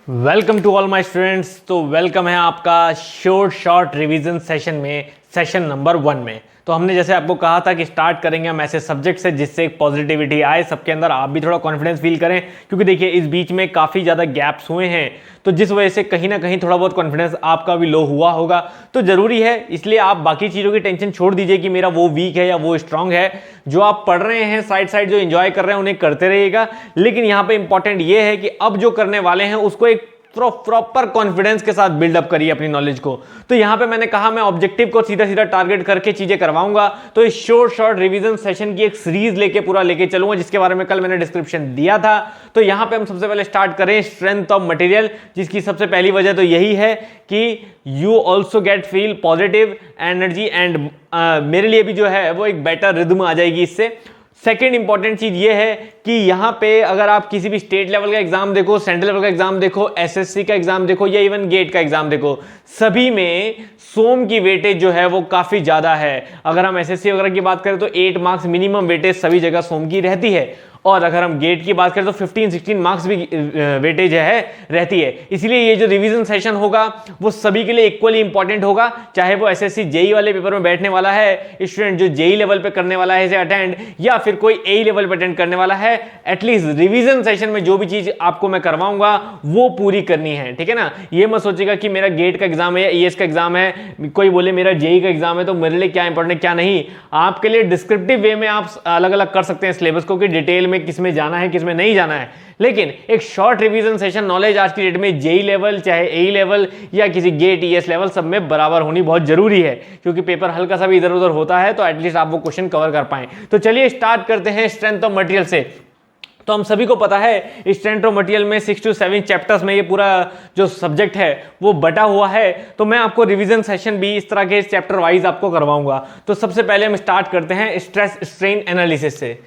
Welcome to all my students. तो welcome है आपका शॉर्ट रिवीजन सेशन में, सेशन नंबर 1 में। तो हमने जैसे आपको कहा था कि स्टार्ट करेंगे हम ऐसे सब्जेक्ट से जिससे एक पॉजिटिविटी आए सबके अंदर, आप भी थोड़ा कॉन्फिडेंस फील करें, क्योंकि देखिए इस बीच में काफ़ी ज़्यादा गैप्स हुए हैं, तो जिस वजह से कहीं ना कहीं थोड़ा बहुत कॉन्फिडेंस आपका भी लो हुआ होगा। तो ज़रूरी है, इसलिए आप बाकी चीज़ों की टेंशन छोड़ दीजिए कि मेरा वो वीक है या वो स्ट्रांग है। जो आप पढ़ रहे हैं साइड जो एंजॉय कर रहे हैं उन्हें करते रहिएगा, लेकिन यहाँ पे इंपॉर्टेंट ये है कि अब जो करने वाले हैं उसको एक प्रॉपर कॉन्फिडेंस के साथ बिल्डअप करिए अपनी नॉलेज को। तो यहां पे मैंने कहा मैं ऑब्जेक्टिव को सीधा टारगेट करके चीजें करवाऊंगा। तो इस शॉर्ट रिवीजन सेशन की एक सीरीज लेके चलूंगा, जिसके बारे में कल मैंने डिस्क्रिप्शन दिया था। तो यहां पे हम सबसे पहले स्टार्ट करें स्ट्रेंथ ऑफ मटेरियल, जिसकी सबसे पहली वजह तो यही है कि you also get feel positive energy and मेरे लिए भी जो है वो एक बेटर रिदम आ जाएगी इससे। सेकेंड इंपॉर्टेंट चीज ये है कि यहां पे अगर आप किसी भी स्टेट लेवल का एग्जाम देखो, सेंट्रल लेवल का एग्जाम देखो, एसएससी का एग्जाम देखो या इवन गेट का एग्जाम देखो, सभी में सोम की वेटेज जो है वो काफी ज्यादा है। अगर हम एसएससी वगैरह की बात करें तो 8 मार्क्स मिनिमम वेटेज सभी जगह सोम की रहती है, और अगर हम गेट की बात करें तो 15-16 मार्क्स भी वेटेज है रहती है। इसलिए ये जो रिवीजन सेशन होगा वो सभी के लिए इक्वली इंपॉर्टेंट होगा, चाहे वो एसएससी जेई वाले पेपर में बैठने वाला है स्टूडेंट जो जेई लेवल पे करने वाला है इसे अटेंड, या फिर कोई ए लेवल पे अटेंड करने वाला है। एटलीस्ट रिवीजन सेशन में जो भी चीज आपको मैं करवाऊंगा वो पूरी करनी है, ठीक है ना। ये मत सोचेगा कि मेरा गेट का एग्जाम है या ईएस का एग्जाम है, कोई बोले मेरा जेई का एग्जाम है तो मेरे लिए क्या इंपॉर्टेंट है क्या नहीं। आपके लिए डिस्क्रिप्टिव वे में आप अलग अलग कर सकते हैं सिलेबस को कि डिटेल में किसमें जाना है किसमें नहीं जाना है, लेकिन एक शॉर्ट रिवीजन सेशन नॉलेज आज की डेट में जेई लेवल चाहे ए लेवल या किसी गेट ईएस लेवल सब में बराबर होनी बहुत जरूरी है, क्योंकि पेपर हल्का सा भी इधर उधर होता है तो एटलीस्ट आप वो क्वेश्चन कवर कर पाए। तो चलिए स्टार्ट करते हैं स्ट्रेंथ ऑफ मटेरियल से। तो हम सभी को पता है स्ट्रेंथ ऑफ मटेरियल में 6 to 7 चैप्टर्स में ये पूरा जो सब्जेक्ट है वो बटा हुआ है। तो मैं आपको रिवीजन सेशन भी इस तरह के चैप्टर वाइज आपको करवाऊंगा। तो सबसे पहले हम स्टार्ट करते हैं स्ट्रेस स्ट्रेन एनालिसिस से।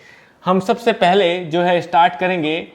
हम सबसे पहले जो है स्टार्ट करेंगे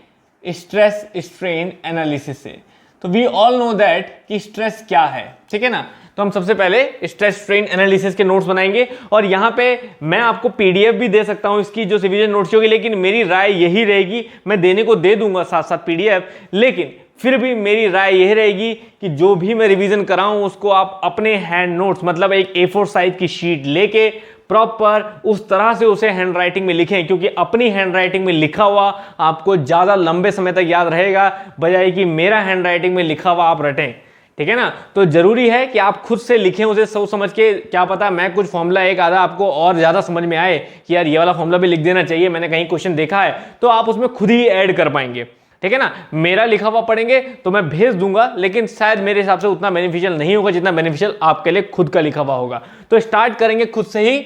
स्ट्रेस स्ट्रेन एनालिसिस से। तो वी ऑल नो दैट कि स्ट्रेस क्या है, ठीक है ना। तो हम सबसे पहले स्ट्रेस स्ट्रेन एनालिसिस के नोट्स बनाएंगे, और यहां पे मैं आपको पीडीएफ भी दे सकता हूं इसकी जो रिवीजन नोट्स होगी, लेकिन मेरी राय यही रहेगी, मैं देने को दे दूंगा साथ साथ पीडीएफ, लेकिन फिर भी मेरी राय यही रहेगी कि जो भी मैं रिवीजन कराऊं उसको आप अपने हैंड नोट्स मतलब एक A4 साइज की शीट लेके प्रॉपर उस तरह से उसे हैंड राइटिंग में लिखें, क्योंकि अपनी हैंड राइटिंग में लिखा हुआ आपको ज्यादा लंबे समय तक याद रहेगा, बजाय कि मेरा हैंड राइटिंग में लिखा हुआ आप रटें, ठीक है ना। तो जरूरी है कि आप खुद से लिखें उसे सोच समझ के। क्या पता मैं कुछ फॉर्मूला एक आधा आपको और ज्यादा समझ में आए कि यार ये वाला फॉर्मूला भी लिख देना चाहिए, मैंने कहीं क्वेश्चन देखा है, तो आप उसमें खुद ही ऐड कर पाएंगे, ठीक है ना। मेरा लिखा हुआ पढ़ेंगे तो मैं भेज दूंगा, लेकिन शायद मेरे हिसाब से उतना बेनिफिशियल नहीं होगा जितना बेनिफिशियल आपके लिए खुद का लिखा हुआ होगा। तो स्टार्ट करेंगे खुद से ही।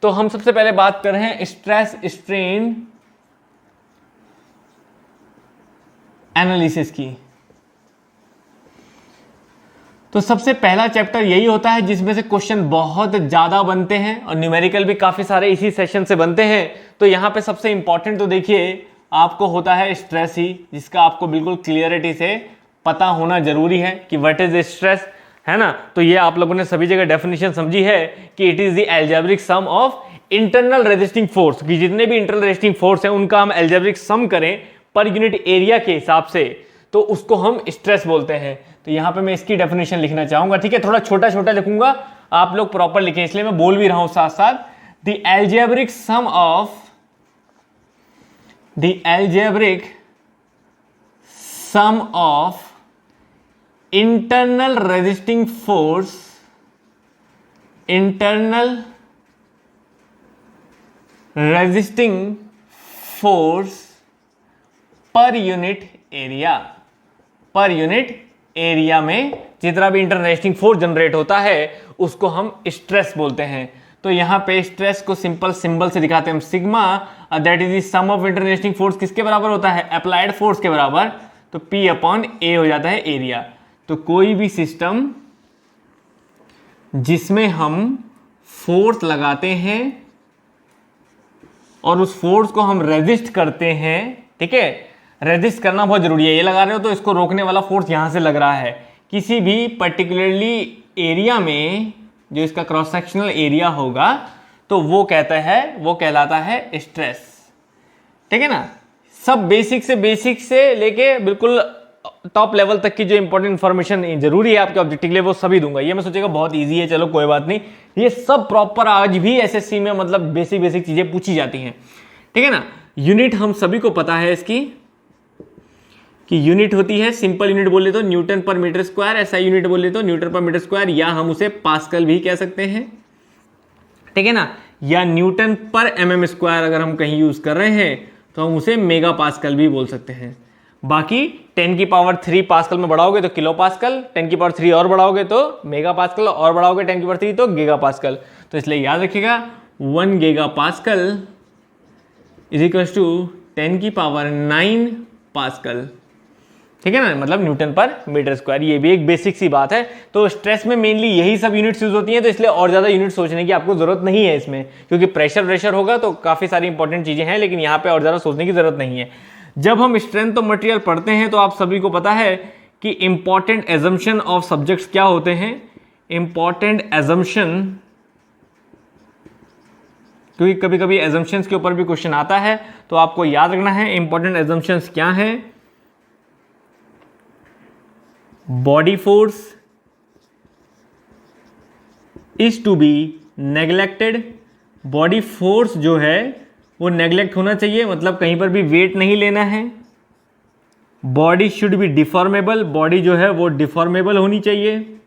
तो हम सबसे पहले बात कर रहे हैं स्ट्रेस स्ट्रेन एनालिसिस की। तो सबसे पहला चैप्टर यही होता है जिसमें से क्वेश्चन बहुत ज्यादा बनते हैं और न्यूमेरिकल भी काफी सारे इसी सेशन से बनते हैं। तो यहां पे सबसे इंपॉर्टेंट तो देखिए आपको होता है स्ट्रेस ही, जिसका आपको बिल्कुल क्लियरिटी से पता होना जरूरी है कि व्हाट इज स्ट्रेस, है ना। तो ये आप लोगों ने सभी जगह डेफिनेशन समझी है कि it is the algebraic sum of internal resisting force, कि जितने भी इंटरनल रेजिस्टिंग फोर्स हैं उनका हम अलजेब्रिक सम करें पर यूनिट एरिया के हिसाब से, तो उसको हम स्ट्रेस बोलते हैं। तो यहां पे मैं इसकी डेफिनेशन लिखना चाहूंगा, ठीक है, थोड़ा छोटा छोटा लिखूंगा, आप लोग प्रॉपर लिखें, इसलिए मैं बोल भी रहा हूं साथ साथ। The algebraic sum of internal resisting force पर यूनिट एरिया में जितना भी इंटरनल रेजिस्टिंग फोर्स जनरेट होता है उसको हम स्ट्रेस बोलते हैं। तो यहां पे स्ट्रेस को सिंपल सिंबल से दिखाते हैं हम, sigma, that is the sum of internal resisting force किसके बराबर होता है, अप्लाइड फोर्स के बराबर, तो P/A हो जाता है एरिया। तो कोई भी सिस्टम जिसमें हम फोर्स लगाते हैं और उस फोर्स को हम रेजिस्ट करते हैं, ठीक है, रेजिस्ट करना बहुत जरूरी है। ये लगा रहे हो तो इसको रोकने वाला फोर्स यहां से लग रहा है किसी भी पर्टिकुलरली एरिया में, जो इसका क्रॉस सेक्शनल एरिया होगा, तो वो कहलाता है स्ट्रेस, ठीक है ना। सब बेसिक से लेके बिल्कुल टॉप लेवल तक की जो इंपॉर्टेंट इन्फॉर्मेशन जरूरी है आपके ऑब्जेक्टिव के लिए वो सभी दूंगा। ये मैं सोचेगा बहुत इजी है, चलो कोई बात नहीं, ये सब प्रॉपर आज भी एसएससी में मतलब बेसिक बेसिक चीजें पूछी जाती हैं, ठीक है ना। यूनिट हम सभी को पता है इसकी कि यूनिट होती है, सिंपल यूनिट बोले तो न्यूटन पर मीटर स्क्वायर, ऐसा यूनिट बोले तो न्यूटन पर मीटर स्क्वायर, या हम उसे पास्कल भी कह सकते हैं, ठीक है ना, या न्यूटन पर एमएम स्क्वायर अगर हम कहीं यूज कर रहे हैं तो हम उसे मेगा पास्कल भी बोल सकते हैं। बाकी 10 की पावर 3 पास्कल में बढ़ाओगे तो किलो पास्कल, 10 की पावर 3 और बढ़ाओगे तो मेगा पास्कल, और बढ़ाओगे 10 की पावर 3 तो गीगा पास्कल। तो इसलिए याद रखिएगा 1 giga pascal is equal to 10 की पावर 9 पास्कल, ठीक है ना, मतलब न्यूटन पर मीटर स्क्वायर। ये भी एक बेसिक सी बात है। तो स्ट्रेस में मेनली यही सब यूनिट्स यूज होती हैं, तो इसलिए और ज्यादा यूनिट सोचने की आपको जरूरत नहीं है इसमें, क्योंकि प्रेशर होगा तो काफी सारी इंपॉर्टेंट चीजें हैं, लेकिन यहाँ पे और ज्यादा सोचने की जरूरत नहीं है। जब हम स्ट्रेंथ ऑफ मटेरियल पढ़ते हैं तो आप सभी को पता है कि इंपॉर्टेंट एजम्पशन ऑफ सब्जेक्ट्स क्या होते हैं। इंपॉर्टेंट एजम्पशन, क्योंकि कभी कभी एजम्पशंस के ऊपर भी क्वेश्चन आता है, तो आपको याद रखना है इंपॉर्टेंट एजम्पशंस क्या है। Body force is to be neglected, body force जो है वो नेग्लेक्ट होना चाहिए, मतलब कहीं पर भी वेट नहीं लेना है। Body should B deformable, body जो है वो डिफॉर्मेबल होनी चाहिए,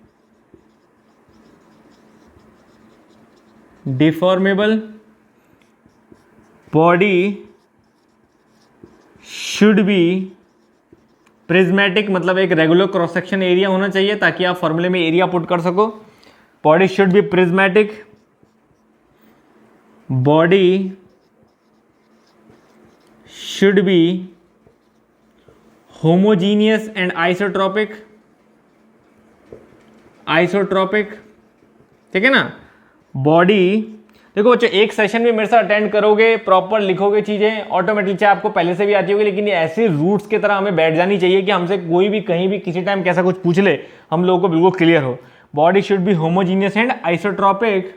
deformable. Body should B prismatic, मतलब एक रेगुलर क्रॉस सेक्शन एरिया होना चाहिए ताकि आप फॉर्मूले में एरिया पुट कर सको। Body should B prismatic, body should be homogeneous and isotropic, isotropic, ठीक है ना। बॉडी, देखो बच्चों एक सेशन में मेरे साथ अटेंड करोगे, प्रॉपर लिखोगे चीजें, ऑटोमेटिकली चाहे आपको पहले से भी आती होगी, लेकिन ये ऐसे रूट्स की तरह हमें बैठ जानी चाहिए कि हमसे कोई भी कहीं भी किसी टाइम कैसा कुछ पूछ ले हम लोगों को बिल्कुल क्लियर हो। Body should be homogeneous and isotropic,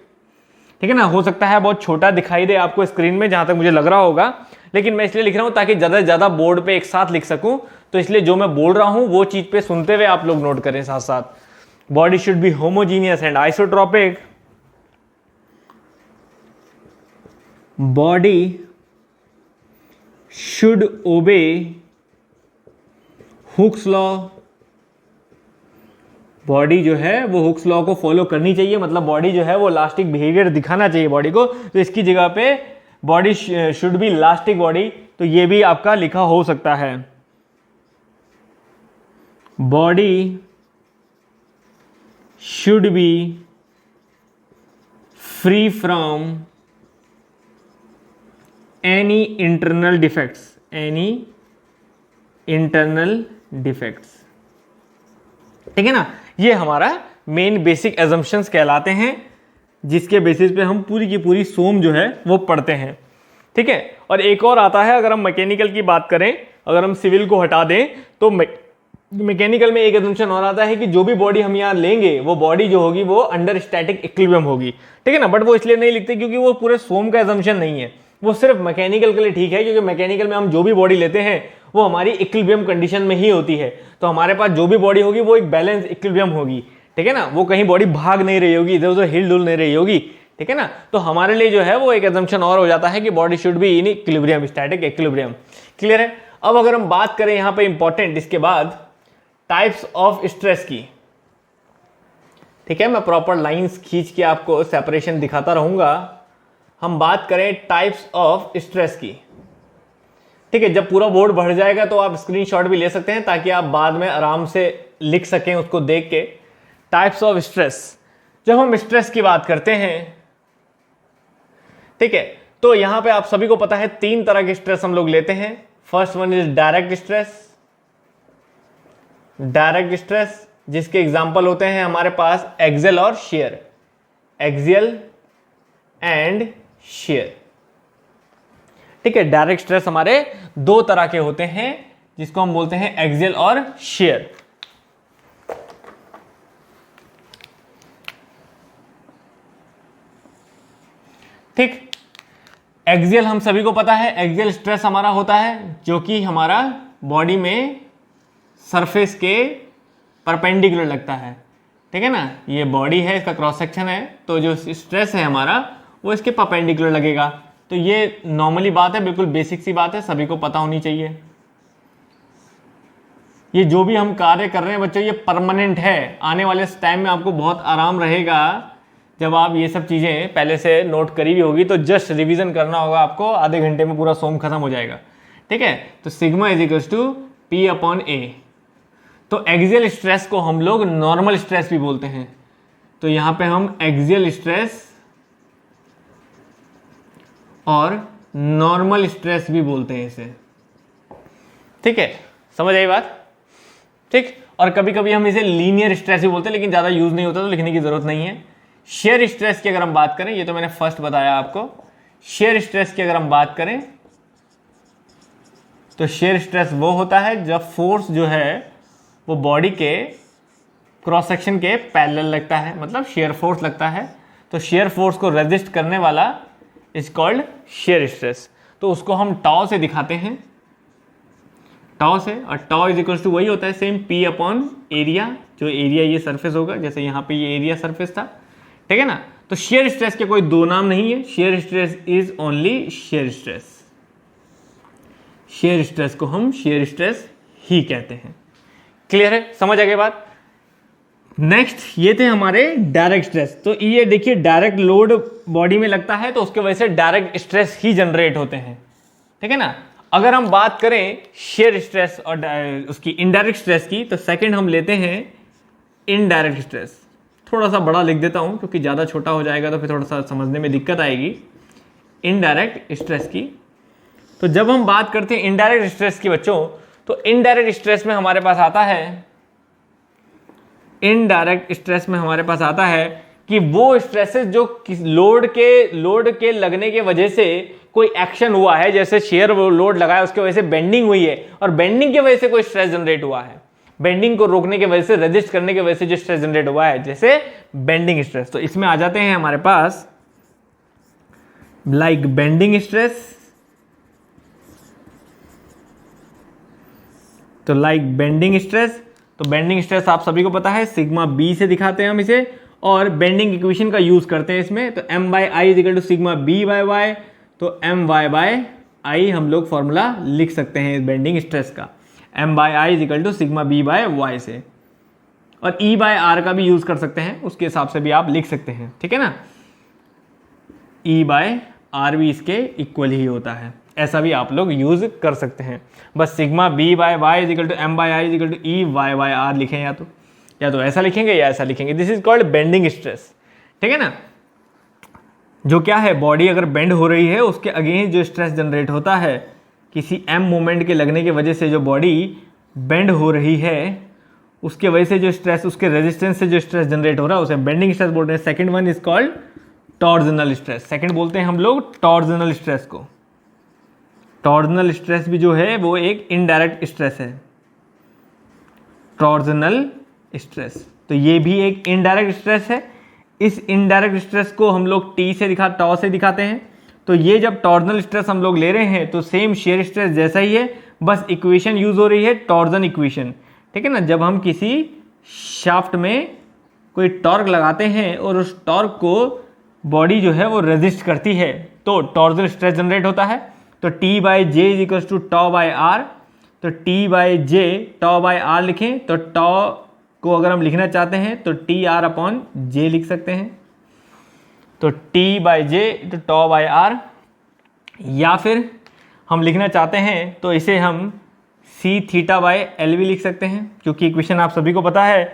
ठीक है ना। हो सकता है बहुत छोटा दिखाई दे आपको स्क्रीन में, जहां तक मुझे लग रहा होगा, लेकिन मैं इसलिए लिख रहा हूं ताकि ज्यादा से ज्यादा बोर्ड पे एक साथ लिख सकूं, तो इसलिए जो मैं बोल रहा हूं वो चीज पे सुनते हुए आप लोग नोट करें साथ साथ। Body should be homogeneous and isotropic, body should ओबे हुक्स लॉ, बॉडी जो है वो हुक्स लॉ को फॉलो करनी चाहिए, मतलब बॉडी जो है वो लास्टिक बिहेवियर दिखाना चाहिए बॉडी को, तो इसकी जगह पे body should be elastic body, तो ये भी आपका लिखा हो सकता है। Body should be free from any internal defects, any internal defects, ठीक है ना। ये हमारा मेन बेसिक एजम्पशंस कहलाते हैं, जिसके बेसिस पे हम पूरी की पूरी सोम जो है वो पढ़ते हैं, ठीक है। और एक और आता है, अगर हम मैकेनिकल की बात करें, अगर हम सिविल को हटा दें तो मैकेनिकल में एक एजम्पशन और आता है कि जो भी बॉडी हम यहाँ लेंगे वो बॉडी जो होगी वो अंडर स्टैटिक इक्विलिब्रियम होगी, ठीक है ना। बट वो इसलिए नहीं लिखते क्योंकि वो पूरे सोम का एजम्पशन नहीं है, वो सिर्फ मैकेनिकल के लिए ठीक है, क्योंकि मैकेनिकल में हम जो भी बॉडी लेते हैं वो हमारी इक्विलिब्रियम कंडीशन में ही होती है, तो हमारे पास जो भी बॉडी होगी वो एक बैलेंस इक्विलिब्रियम होगी, ठीक है ना। वो कहीं बॉडी भाग नहीं रही होगी, इधर उधर हिल डुल नहीं रही होगी, ठीक है ना। तो हमारे लिए जो है वो एक एजम्पशन और हो जाता है कि body should be in equilibrium, static equilibrium, clear है। अब अगर हम बात करें यहां पे इंपॉर्टेंट इसके बाद टाइप्स ऑफ स्ट्रेस की, ठीक है, मैं प्रॉपर लाइंस खींच के आपको सेपरेशन दिखाता रहूंगा। हम बात करें टाइप्स ऑफ स्ट्रेस की, ठीक है। जब पूरा बोर्ड भर जाएगा तो आप स्क्रीनशॉट भी ले सकते हैं ताकि आप बाद में आराम से लिख सकें उसको देख के। टाइप्स ऑफ स्ट्रेस, जब हम स्ट्रेस की बात करते हैं, ठीक है, तो यहां पे आप सभी को पता है 3 तरह के स्ट्रेस हम लोग लेते हैं। First one is direct stress, direct stress जिसके एग्जांपल होते हैं हमारे पास एक्सियल और शियर, एक्सियल एंड शियर, ठीक है। डायरेक्ट स्ट्रेस हमारे 2 तरह के होते हैं जिसको हम बोलते हैं एक्सियल और शियर, ठीक। एक्सियल हम सभी को पता है, एक्सियल स्ट्रेस हमारा होता है जो कि हमारा बॉडी में सरफेस के परपेंडिकुलर लगता है, ठीक है ना। ये बॉडी है, इसका क्रॉस सेक्शन है, तो जो स्ट्रेस है हमारा वो इसके परपेंडिकुलर लगेगा। तो ये नॉर्मली बात है, बिल्कुल बेसिक सी बात है, सभी को पता होनी चाहिए। ये जो भी हम कार्य कर रहे हैं बच्चों, ये परमानेंट है। आने वाले टाइम में आपको बहुत आराम रहेगा जब आप ये सब चीज़ें पहले से नोट करी भी होगी। तो जस्ट रिवीजन करना होगा आपको, आधे घंटे में पूरा सोम खत्म हो जाएगा, ठीक है। तो sigma is equals to P upon A. तो एक्सियल स्ट्रेस को हम लोग नॉर्मल स्ट्रेस भी बोलते हैं। तो यहां पे हम एक्सियल स्ट्रेस और नॉर्मल स्ट्रेस भी बोलते हैं इसे, ठीक है। समझ आई बात, ठीक। और कभी कभी हम इसे लीनियर स्ट्रेस भी बोलते हैं, लेकिन ज़्यादा यूज नहीं होता तो लिखने की जरूरत नहीं है। शेयर स्ट्रेस की अगर हम बात करें, ये तो मैंने फर्स्ट बताया आपको। शेयर स्ट्रेस की अगर हम बात करें तो शेयर स्ट्रेस वो होता है जब फोर्स जो है वो बॉडी के क्रॉस सेक्शन के पैरेलल लगता है, मतलब शेयर फोर्स लगता है। तो शेयर फोर्स को रेजिस्ट करने वाला इज कॉल्ड शेयर स्ट्रेस। तो उसको हम टॉ से दिखाते हैं, टॉ से। और टॉ इज इक्वल टू वही होता है सेम पी अपॉन एरिया, जो एरिया ये सरफेस होगा, जैसे यहाँ पे ये एरिया सरफेस था, ठीक है ना। तो शेयर स्ट्रेस के कोई दो नाम नहीं है, share stress is only shear stress. Shear stress को हम शेयर स्ट्रेस ही कहते हैं। क्लियर है, समझ आ गई बात। नेक्स्ट ये थे हमारे डायरेक्ट स्ट्रेस। तो ये देखिए, डायरेक्ट लोड बॉडी में लगता है तो उसके वजह से डायरेक्ट स्ट्रेस ही जनरेट होते हैं, ठीक है ना। अगर हम बात करें शेयर स्ट्रेस और उसकी इनडायरेक्ट स्ट्रेस की, तो सेकंड हम लेते हैं इनडायरेक्ट स्ट्रेस। थोड़ा सा बड़ा लिख देता हूं क्योंकि ज़्यादा छोटा हो जाएगा तो फिर थोड़ा सा समझने में दिक्कत आएगी। इनडायरेक्ट स्ट्रेस की, तो जब हम बात करते हैं इनडायरेक्ट स्ट्रेस की बच्चों, तो इनडायरेक्ट स्ट्रेस में हमारे पास आता है, इनडायरेक्ट स्ट्रेस में हमारे पास आता है कि वो स्ट्रेसेस जो लोड के लगने के वजह से कोई एक्शन हुआ है, जैसे शेयर लोड लगाया उसके वजह से बेंडिंग हुई है, और बेंडिंग की वजह से कोई स्ट्रेस जनरेट हुआ है, बेंडिंग को रोकने की वजह से, रेजिस्ट करने की वजह से जो स्ट्रेस जनरेट हुआ है, जैसे बेंडिंग स्ट्रेस। तो इसमें आ जाते हैं हमारे पास लाइक बेंडिंग स्ट्रेस। तो लाइक बेंडिंग स्ट्रेस, तो बेंडिंग स्ट्रेस आप सभी को पता है, सिग्मा बी से दिखाते हैं हम इसे, और बेंडिंग इक्वेशन का यूज करते हैं इसमें। तो M by I is equal to sigma B by Y. तो एम वाई बाय आई हम लोग फॉर्मूला लिख सकते हैं इस बेंडिंग स्ट्रेस का, M by I is equal to sigma B by Y से। और ई बाय आर का भी यूज कर सकते हैं, उसके हिसाब से भी आप लिख सकते हैं, ठीक है ना। ई बाय आर भी इसके इक्वल ही होता है, ऐसा भी आप लोग यूज कर सकते हैं। बस sigma B by Y is equal to M by I is equal to E Y by R लिखें, या तो ऐसा लिखेंगे या ऐसा लिखेंगे। This is called bending stress, ठीक है ना। जो क्या है, बॉडी अगर बेंड हो रही है उसके अगेंस्ट जो स्ट्रेस जनरेट होता है, किसी एम मोमेंट के लगने की वजह से जो बॉडी बेंड हो रही है उसके वजह से जो स्ट्रेस, उसके रेजिस्टेंस से जो स्ट्रेस जनरेट हो रहा है उसे बेंडिंग स्ट्रेस बोलते हैं। Second one is called torsional stress. Second बोलते हैं हम लोग टॉर्जनल स्ट्रेस को। टॉर्जनल स्ट्रेस भी जो है वो एक इनडायरेक्ट स्ट्रेस है, टॉर्जनल स्ट्रेस। तो ये भी एक इनडायरेक्ट स्ट्रेस है। इस इनडायरेक्ट स्ट्रेस को हम लोग टॉ से दिखाते हैं। तो ये जब टॉर्जनल स्ट्रेस हम लोग ले रहे हैं तो सेम शेयर स्ट्रेस जैसा ही है, बस इक्वेशन यूज हो रही है टॉर्जन इक्वेशन, ठीक है ना। जब हम किसी शाफ्ट में कोई टॉर्क लगाते हैं और उस टॉर्क को बॉडी जो है वो रेजिस्ट करती है तो टॉर्जनल स्ट्रेस जनरेट होता है। तो T by J is equal to tau by R. तो T by J tau by R लिखें, तो टॉ को अगर हम लिखना चाहते हैं तो टी आर अपॉन जे लिख सकते हैं। तो टी बाई जे तो टॉ बाय आर, या फिर हम लिखना चाहते हैं तो इसे हम सी थीटा बाय एल भी लिख सकते हैं, क्योंकि इक्वेशन आप सभी को पता है,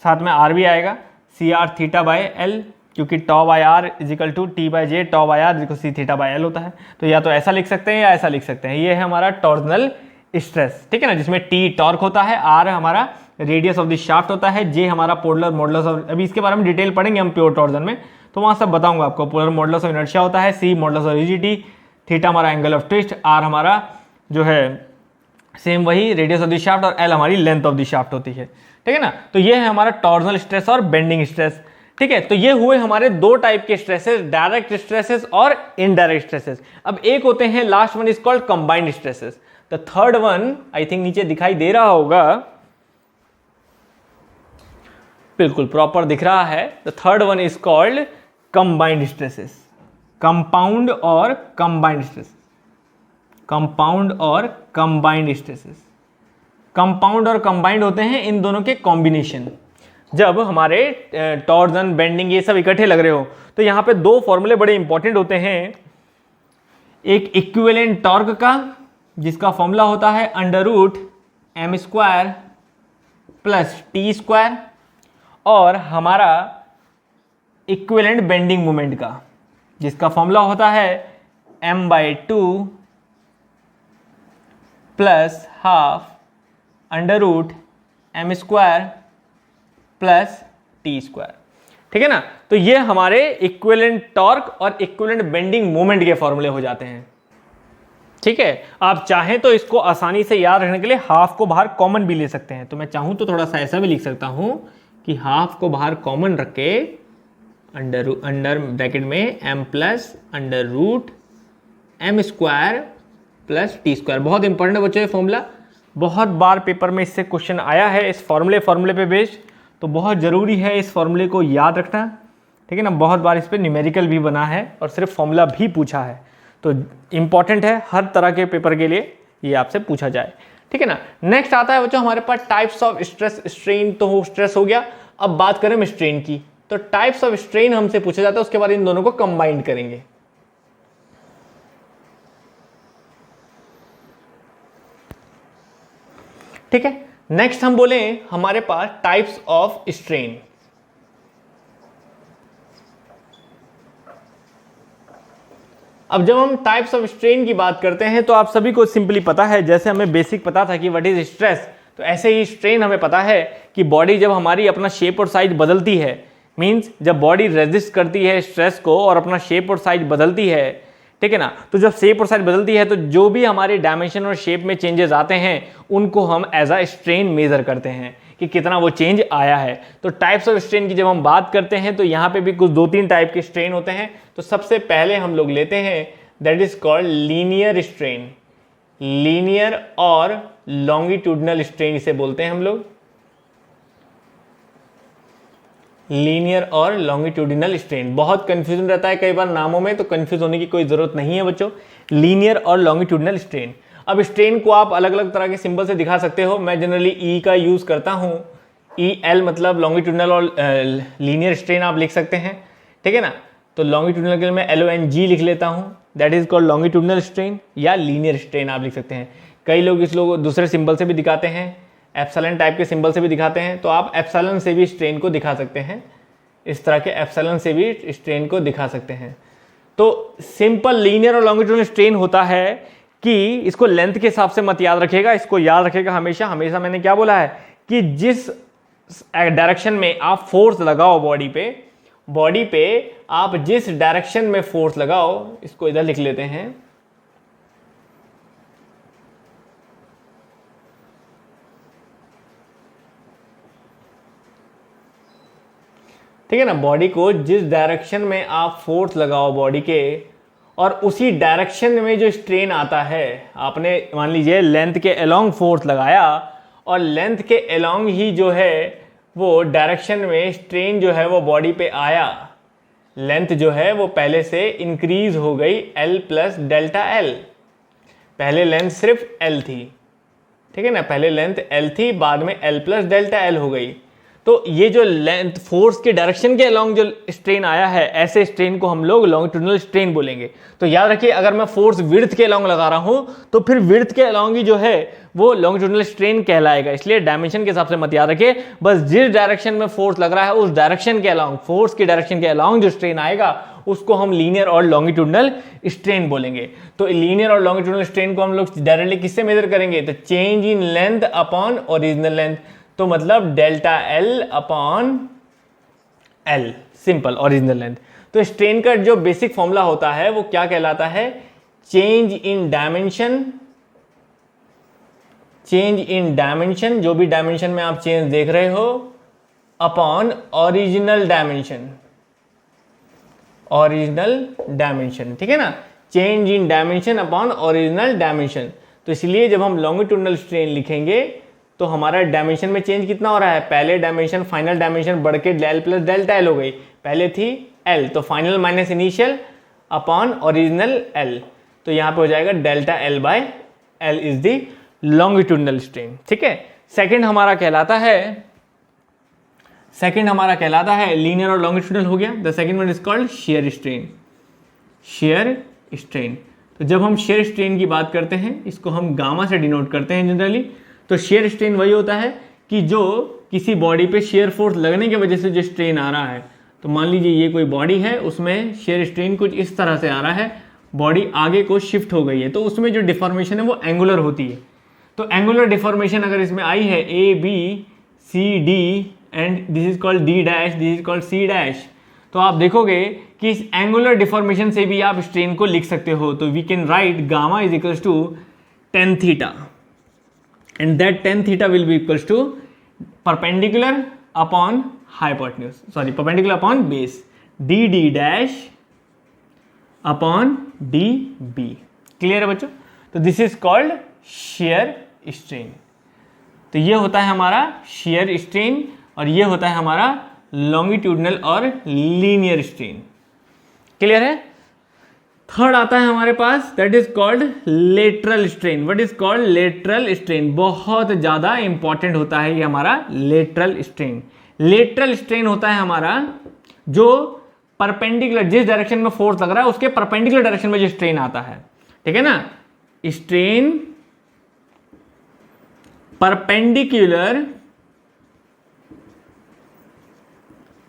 साथ में आर भी आएगा, C R theta by L, क्योंकि tau by R is equal to T by J tau by R is equal C theta by L होता है। तो या तो ऐसा लिख सकते हैं या ऐसा लिख सकते हैं। ये है हमारा टॉर्जनल स्ट्रेस, ठीक है ना, जिसमें टी टॉर्क होता है, आर हमारा रेडियस ऑफ द शाफ्ट होता है, जे हमारा पोलर मॉडुलस ऑफ, अभी इसके बारे में डिटेल पढ़ेंगे हम प्योर टॉर्जन में, तो वहाँ सब बताऊंगा आपको। पोलर मॉडुलस ऑफ इनर्शिया होता है, सी मॉडुलस ऑफ रिजिडिटी, थीटा हमारा एंगल ऑफ ट्विस्ट, आर हमारा जो है सेम वही रेडियस ऑफ द शाफ्ट, और एल हमारी लेंथ ऑफ द शाफ्ट होती है, ठीक है ना। तो ये है हमारा टॉर्जनल स्ट्रेस और बेंडिंग स्ट्रेस, ठीक है। तो ये हुए हमारे दो टाइप के स्ट्रेसेस, डायरेक्ट स्ट्रेसेस और इनडायरेक्ट स्ट्रेसेस। अब एक होते हैं, last one is called combined stresses. The third one I think नीचे दिखाई दे रहा होगा, बिल्कुल प्रॉपर दिख रहा है। The third one is called combined stresses, compound और कंबाइंड स्ट्रेसेस, कंपाउंड और कंबाइंड स्ट्रेसेस। कंपाउंड और कंबाइंड होते हैं इन दोनों के कॉम्बिनेशन। जब हमारे टॉर्जन, बेंडिंग ये सब इकट्ठे लग रहे हो तो यहाँ पे दो फॉर्मूले बड़े इंपॉर्टेंट होते हैं। एक इक्विवेलेंट टॉर्क का जिसका फॉर्मूला होता है √m² प्लस t², और हमारा इक्विवेलेंट बेंडिंग मोमेंट का जिसका फॉर्मूला होता है m/2 plus half √m² plus t²। ठीक है ना। तो ये हमारे इक्विवेलेंट टॉर्क और इक्विवेलेंट बेंडिंग मोमेंट के फॉर्मूले हो जाते हैं। ठीक है, आप चाहें तो इसको आसानी से याद रखने के लिए हाफ को बाहर कॉमन भी ले सकते हैं। तो मैं चाहूं तो थोड़ा सा ऐसा भी लिख सकता हूं कि हाफ को बाहर कॉमन रख के अंडर ब्रैकेट में m plus √m² plus t²। बहुत इंपॉर्टेंट है बच्चों ये फॉर्मूला, बहुत बार पेपर में इससे क्वेश्चन आया है इस फॉर्मूले पे बेस्ड, तो बहुत ज़रूरी है इस फॉर्मूले को याद रखना। ठीक है ना, बहुत बार इस पर न्यूमेरिकल भी बना है और सिर्फ फॉर्मूला भी पूछा है, तो इंपॉर्टेंट है हर तरह के पेपर के लिए ये आपसे पूछा जाए। ठीक है ना। नेक्स्ट आता है बच्चों हमारे पास टाइप्स ऑफ स्ट्रेस। स्ट्रेन तो स्ट्रेस हो गया, अब बात करें स्ट्रेन की। तो टाइप्स ऑफ स्ट्रेन हमसे पूछा जाता है, उसके बाद इन दोनों को कंबाइंड करेंगे। ठीक है, नेक्स्ट हम बोले हमारे पास टाइप्स ऑफ स्ट्रेन। अब जब हम टाइप्स ऑफ स्ट्रेन की बात करते हैं तो आप सभी को सिंपली पता है, जैसे हमें बेसिक पता था कि व्हाट इज स्ट्रेस, तो ऐसे ही स्ट्रेन हमें पता है कि बॉडी जब हमारी अपना शेप और साइज बदलती है, मींस जब बॉडी रेजिस्ट करती है स्ट्रेस को और अपना शेप और साइज बदलती है, ठीक है ना, तो जब शेप और साइज बदलती है तो जो भी हमारे डायमेंशन और शेप में चेंजेस आते हैं उनको हम एज अ स्ट्रेन मेजर करते हैं कि कितना वो चेंज आया है। तो टाइप्स ऑफ स्ट्रेन की जब हम बात करते हैं तो यहाँ पे भी कुछ 2-3 टाइप के स्ट्रेन होते हैं। तो सबसे पहले हम लोग लेते हैं that is called linear strain. Linear और लॉन्गिट्यूडनल स्ट्रेन इसे बोलते हैं हम लोग, लीनियर और लॉन्गिट्यूडिनल स्ट्रेन। बहुत कंफ्यूजन रहता है कई बार नामों में, तो कंफ्यूज होने की कोई जरूरत नहीं है बच्चों। लीनियर और लॉन्गिट्यूडिनल स्ट्रेन, अब स्ट्रेन को आप अलग अलग तरह के सिंबल से दिखा सकते हो। मैं जनरली ई का यूज करता हूँ, EL मतलब लॉन्गिट्यूडिनल और लीनियर स्ट्रेन आप लिख सकते हैं। ठीक है ना, तो लॉन्गिट्यूडिनल के लिए मैं LONG लिख लेता हूँ, that is called longitudinal strain, या लीनियर स्ट्रेन आप लिख सकते हैं। कई लोग इस लोग दूसरे सिंबल से भी दिखाते हैं, एप्सिलॉन टाइप के सिंबल से भी दिखाते हैं, तो आप एप्सिलॉन से भी स्ट्रेन को दिखा सकते हैं, इस तरह के एप्सिलॉन से भी स्ट्रेन को दिखा सकते हैं। तो सिंपल लीनियर और लॉन्गिट्यूडिनल स्ट्रेन होता है कि इसको लेंथ के हिसाब से मत याद रखिएगा, इसको याद रखिएगा हमेशा हमेशा। मैंने क्या बोला है कि जिस डायरेक्शन में आप फोर्स लगाओ बॉडी पे आप जिस डायरेक्शन में फोर्स लगाओ, इसको इधर लिख लेते हैं, ठीक है ना, बॉडी को जिस डायरेक्शन में आप फोर्स लगाओ बॉडी के, और उसी डायरेक्शन में जो स्ट्रेन आता है, आपने मान लीजिए लेंथ के अलोंग फोर्स लगाया और लेंथ के अलोंग ही जो है वो डायरेक्शन में स्ट्रेन जो है वो बॉडी पे आया, लेंथ जो है वो पहले से इंक्रीज हो गई L प्लस डेल्टा L। पहले लेंथ सिर्फ L थी, ठीक है ना, पहले लेंथ L थी, बाद में L प्लस डेल्टा L हो गई। तो ये जो लेंथ फोर्स के डायरेक्शन के अलोंग जो स्ट्रेन आया है, ऐसे स्ट्रेन को हम लोग लॉन्गिट्यूडिनल स्ट्रेन बोलेंगे। तो याद रखिए, अगर मैं फोर्स विड्थ के अलोंग लगा रहा हूं तो फिर विड्थ के अलोंग ही जो है वो लॉन्गिट्यूडिनल स्ट्रेन कहलाएगा। इसलिए डायमेंशन के हिसाब से मत याद रखिए, बस जिस डायरेक्शन में फोर्स लग रहा है उस डायरेक्शन के अलोंग, फोर्स के डायरेक्शन के अलोंग जो स्ट्रेन आएगा उसको हम लीनियर और लॉन्गिट्यूडिनल स्ट्रेन बोलेंगे। तो लीनियर और लॉन्गिट्यूडिनल स्ट्रेन को हम लोग डायरेक्टली किससे मेजर करेंगे, तो change in length upon original length, तो मतलब delta L upon L, simple, original length. तो स्ट्रेन का जो बेसिक फॉर्मूला होता है वो क्या कहलाता है, change in dimension, change in dimension, जो भी डायमेंशन में आप चेंज देख रहे हो, upon original dimension, original dimension, ठीक है ना, change in dimension upon original dimension. तो इसलिए जब हम लॉन्गिट्यूडिनल स्ट्रेन लिखेंगे तो हमारा डायमेंशन में चेंज कितना हो रहा है, पहले डायमेंशन फाइनल डायमेंशन बढ़ के डेल प्लस डेल्टा एल हो गई, पहले थी एल तो final minus initial upon original L, तो यहाँ पे हो जाएगा delta L by L is the longitudinal strain. ठीक है, सेकंड हमारा कहलाता है लीनियर और लॉन्गिट्यूडनल हो गया। The second one is called shear strain. Share strain, तो जब हम शेयर स्ट्रेन की बात करते हैं इसको हम गामा से डिनोट करते हैं जनरली। तो शेयर स्ट्रेन वही होता है कि जो किसी बॉडी पे शेयर फोर्स लगने की वजह से जो स्ट्रेन आ रहा है, तो मान लीजिए ये कोई बॉडी है, उसमें शेयर स्ट्रेन कुछ इस तरह से आ रहा है, बॉडी आगे को शिफ्ट हो गई है, तो उसमें जो डिफॉर्मेशन है वो एंगुलर होती है। तो एंगुलर डिफॉर्मेशन अगर इसमें आई है A B C D and this is called D dash, this is called C dash, तो आप देखोगे कि इस एंगुलर डिफॉर्मेशन से भी आप स्ट्रेन को लिख सकते हो। तो we can write gamma is equals to tan theta and that tan theta will be equals to perpendicular upon hypotenuse, sorry perpendicular upon base, D D dash upon D B. Clear है बच्चों? तो this is called shear strain. तो ये होता है हमारा shear strain और ये होता है हमारा लॉन्गिट्यूडनल और लीनियर स्ट्रेन। क्लियर है? थर्ड आता है हमारे पास, that is called lateral strain. What is called lateral strain? बहुत ज्यादा इंपॉर्टेंट होता है ये हमारा लेटरल स्ट्रेन। लेटरल स्ट्रेन होता है हमारा जो परपेंडिकुलर, जिस डायरेक्शन में फोर्स लग रहा है उसके परपेंडिकुलर डायरेक्शन में जो स्ट्रेन आता है, ठीक है ना, strain perpendicular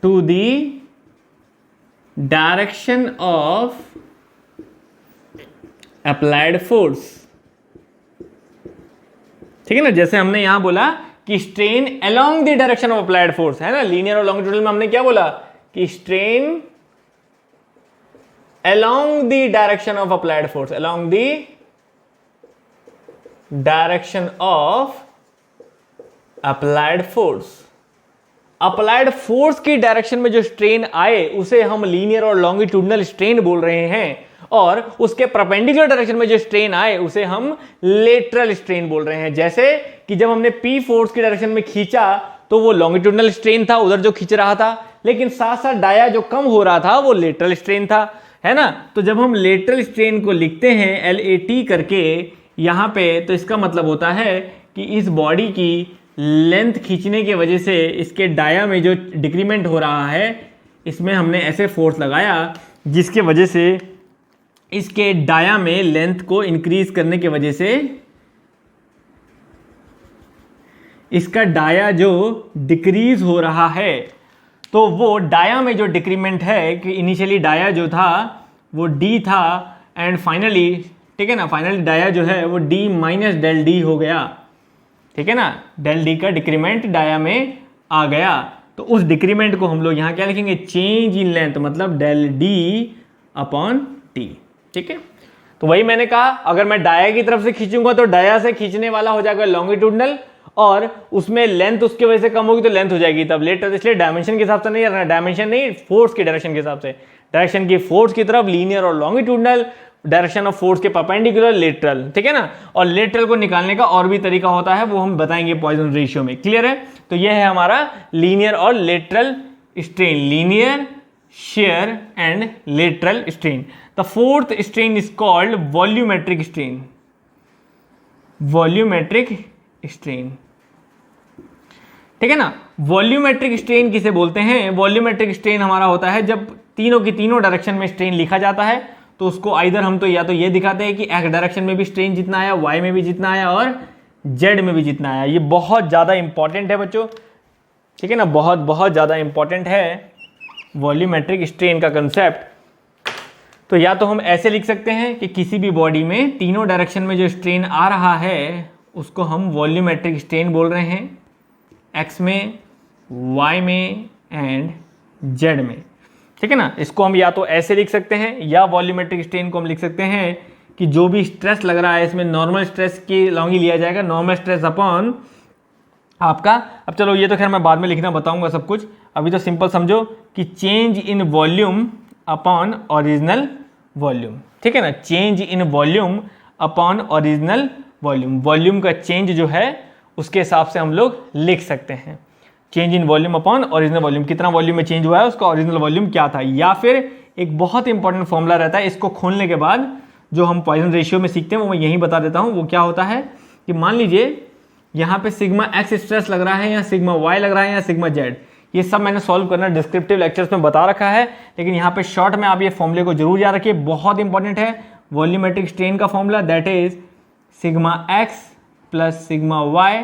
to the direction of applied force. ठीक है ना, जैसे हमने यहां बोला कि strain along the direction of applied force, है ना, लीनियर और लॉन्गिट्यूडनल में हमने क्या बोला कि strain along the direction of applied force, along the direction of applied force. Applied force की डायरेक्शन में जो स्ट्रेन आए उसे हम लीनियर और लॉन्गिट्यूडनल स्ट्रेन बोल रहे हैं, और उसके परपेंडिकुलर डायरेक्शन में जो स्ट्रेन आए उसे हम लेटरल स्ट्रेन बोल रहे हैं। जैसे कि जब हमने पी फोर्स की डायरेक्शन में खींचा तो वो लॉन्गिट्यूडनल स्ट्रेन था, उधर जो खींच रहा था, लेकिन साथ साथ डाया जो कम हो रहा था वो लेटरल स्ट्रेन था, है ना। तो जब हम लेटरल स्ट्रेन को लिखते हैं LAT करके यहां पे, तो इसका मतलब होता है कि इस बॉडी की लेंथ खींचने की वजह से इसके डाया में जो डिक्रीमेंट हो रहा है, इसमें हमने ऐसे फोर्स लगाया जिसके वजह से इसके डाया में लेंथ को इंक्रीज करने की वजह से इसका डाया जो डिक्रीज हो रहा है, तो वो डाया में जो डिक्रीमेंट है कि इनिशियली डाया जो था वो D था एंड फाइनली, ठीक है ना, फाइनली डाया जो है वो D माइनस डेल D हो गया, ठीक है ना, डेल D का डिक्रीमेंट डाया में आ गया। तो उस डिक्रीमेंट को हम लोग यहाँ क्या लिखेंगे, चेंज इन लेंथ, मतलब डेल D अपॉन T। ठीक है, तो वही मैंने कहा, अगर मैं डाया की तरफ से खींचूंगा तो डाया से खींचने वाला हो जाएगा लॉन्गिट्यूडनल, और उसमें लेंथ उसकी वजह से कम होगी तो लेंथ हो जाएगी तब लेटर। इसलिए डायमेंशन के हिसाब से नहीं रखना, डायमेंशन नहीं, फोर्स की डायरेक्शन के हिसाब से, डायरेक्शन की फोर्स की तरफ लीनियर और लॉन्गिट्यूडनल, डायरेक्शन ऑफ फोर्स के परपेंडिकुलर लेटरल। ठीक है ना, और लेटरल को निकालने का और भी तरीका होता है, वो हम बताएंगे पॉइसन रेशियो में। क्लियर है? तो यह है हमारा लीनियर और lateral strain, linear, share and lateral strain. The fourth strain is called volumetric strain. Volumetric strain, ठीक है ना। वॉल्यूमेट्रिक स्ट्रेन किसे बोलते हैं? वॉल्यूमेट्रिक स्ट्रेन हमारा होता है जब तीनों की तीनों डायरेक्शन में स्ट्रेन लिखा जाता है, तो उसको आइदर हम तो या तो ये दिखाते हैं कि एक्स डायरेक्शन में भी स्ट्रेन जितना आया, वाई में भी जितना आया और जेड में भी जितना आया। ये बहुत ज़्यादा इंपॉर्टेंट है बच्चों, ठीक है ना, बहुत बहुत ज़्यादा इंपॉर्टेंट है वॉल्यूमेट्रिक स्ट्रेन का कंसेप्ट। तो या तो हम ऐसे लिख सकते हैं कि किसी भी बॉडी में तीनों डायरेक्शन में जो स्ट्रेन आ रहा है उसको हम वॉल्यूमेट्रिक स्ट्रेन बोल रहे हैं, एक्स में, वाई में एंड जेड में। ठीक है ना, इसको हम या तो ऐसे लिख सकते हैं, या वॉल्यूमेट्रिक स्ट्रेन को हम लिख सकते हैं कि जो भी स्ट्रेस लग रहा है इसमें नॉर्मल स्ट्रेस के लॉन्ग ही लिया जाएगा, नॉर्मल स्ट्रेस अपॉन आपका। अब चलो ये तो खैर मैं बाद में लिखना बताऊंगा सब कुछ, अभी तो सिंपल समझो कि change in volume upon original volume. ठीक है ना, change in volume upon original volume. Volume का चेंज जो है उसके हिसाब से हम लोग लिख सकते हैं। Change in volume upon original volume, कितना वॉल्यूम में चेंज हुआ है, उसका ओरिजिनल वॉल्यूम क्या था। या फिर एक बहुत इंपॉर्टेंट फॉर्मूला रहता है, इसको खोलने के बाद जो हम पॉइजन रेशियो में सीखते हैं वो मैं यहीं बता देता हूं। वो क्या होता है कि मान लीजिए यहाँ पे सिग्मा एक्स स्ट्रेस लग रहा है या सिग्मा वाई लग रहा है या सिग्मा जेड, ये सब मैंने सॉल्व करना डिस्क्रिप्टिव लेक्चर्स में बता रखा है, लेकिन यहाँ पे शॉर्ट में आप ये फॉर्मूले को जरूर याद रखिए, बहुत इंपॉर्टेंट है। वॉल्यूमेट्रिक स्ट्रेन का formula that is sigma X plus sigma Y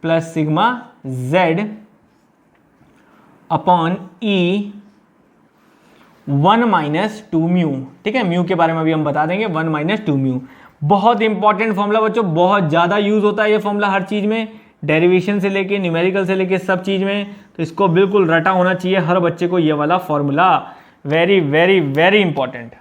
plus sigma Z upon E 1 minus 2 mu. ठीक है, म्यू के बारे में अभी हम बता देंगे, 1 माइनस 2 म्यू। बहुत इंपॉर्टेंट फॉर्मूला बच्चों, बहुत ज़्यादा यूज होता है ये फॉर्मूला हर चीज़ में, डेरिवेशन से लेके न्यूमेरिकल से लेके सब चीज़ में, तो इसको बिल्कुल रटा होना चाहिए हर बच्चे को ये वाला formula. Very very very important.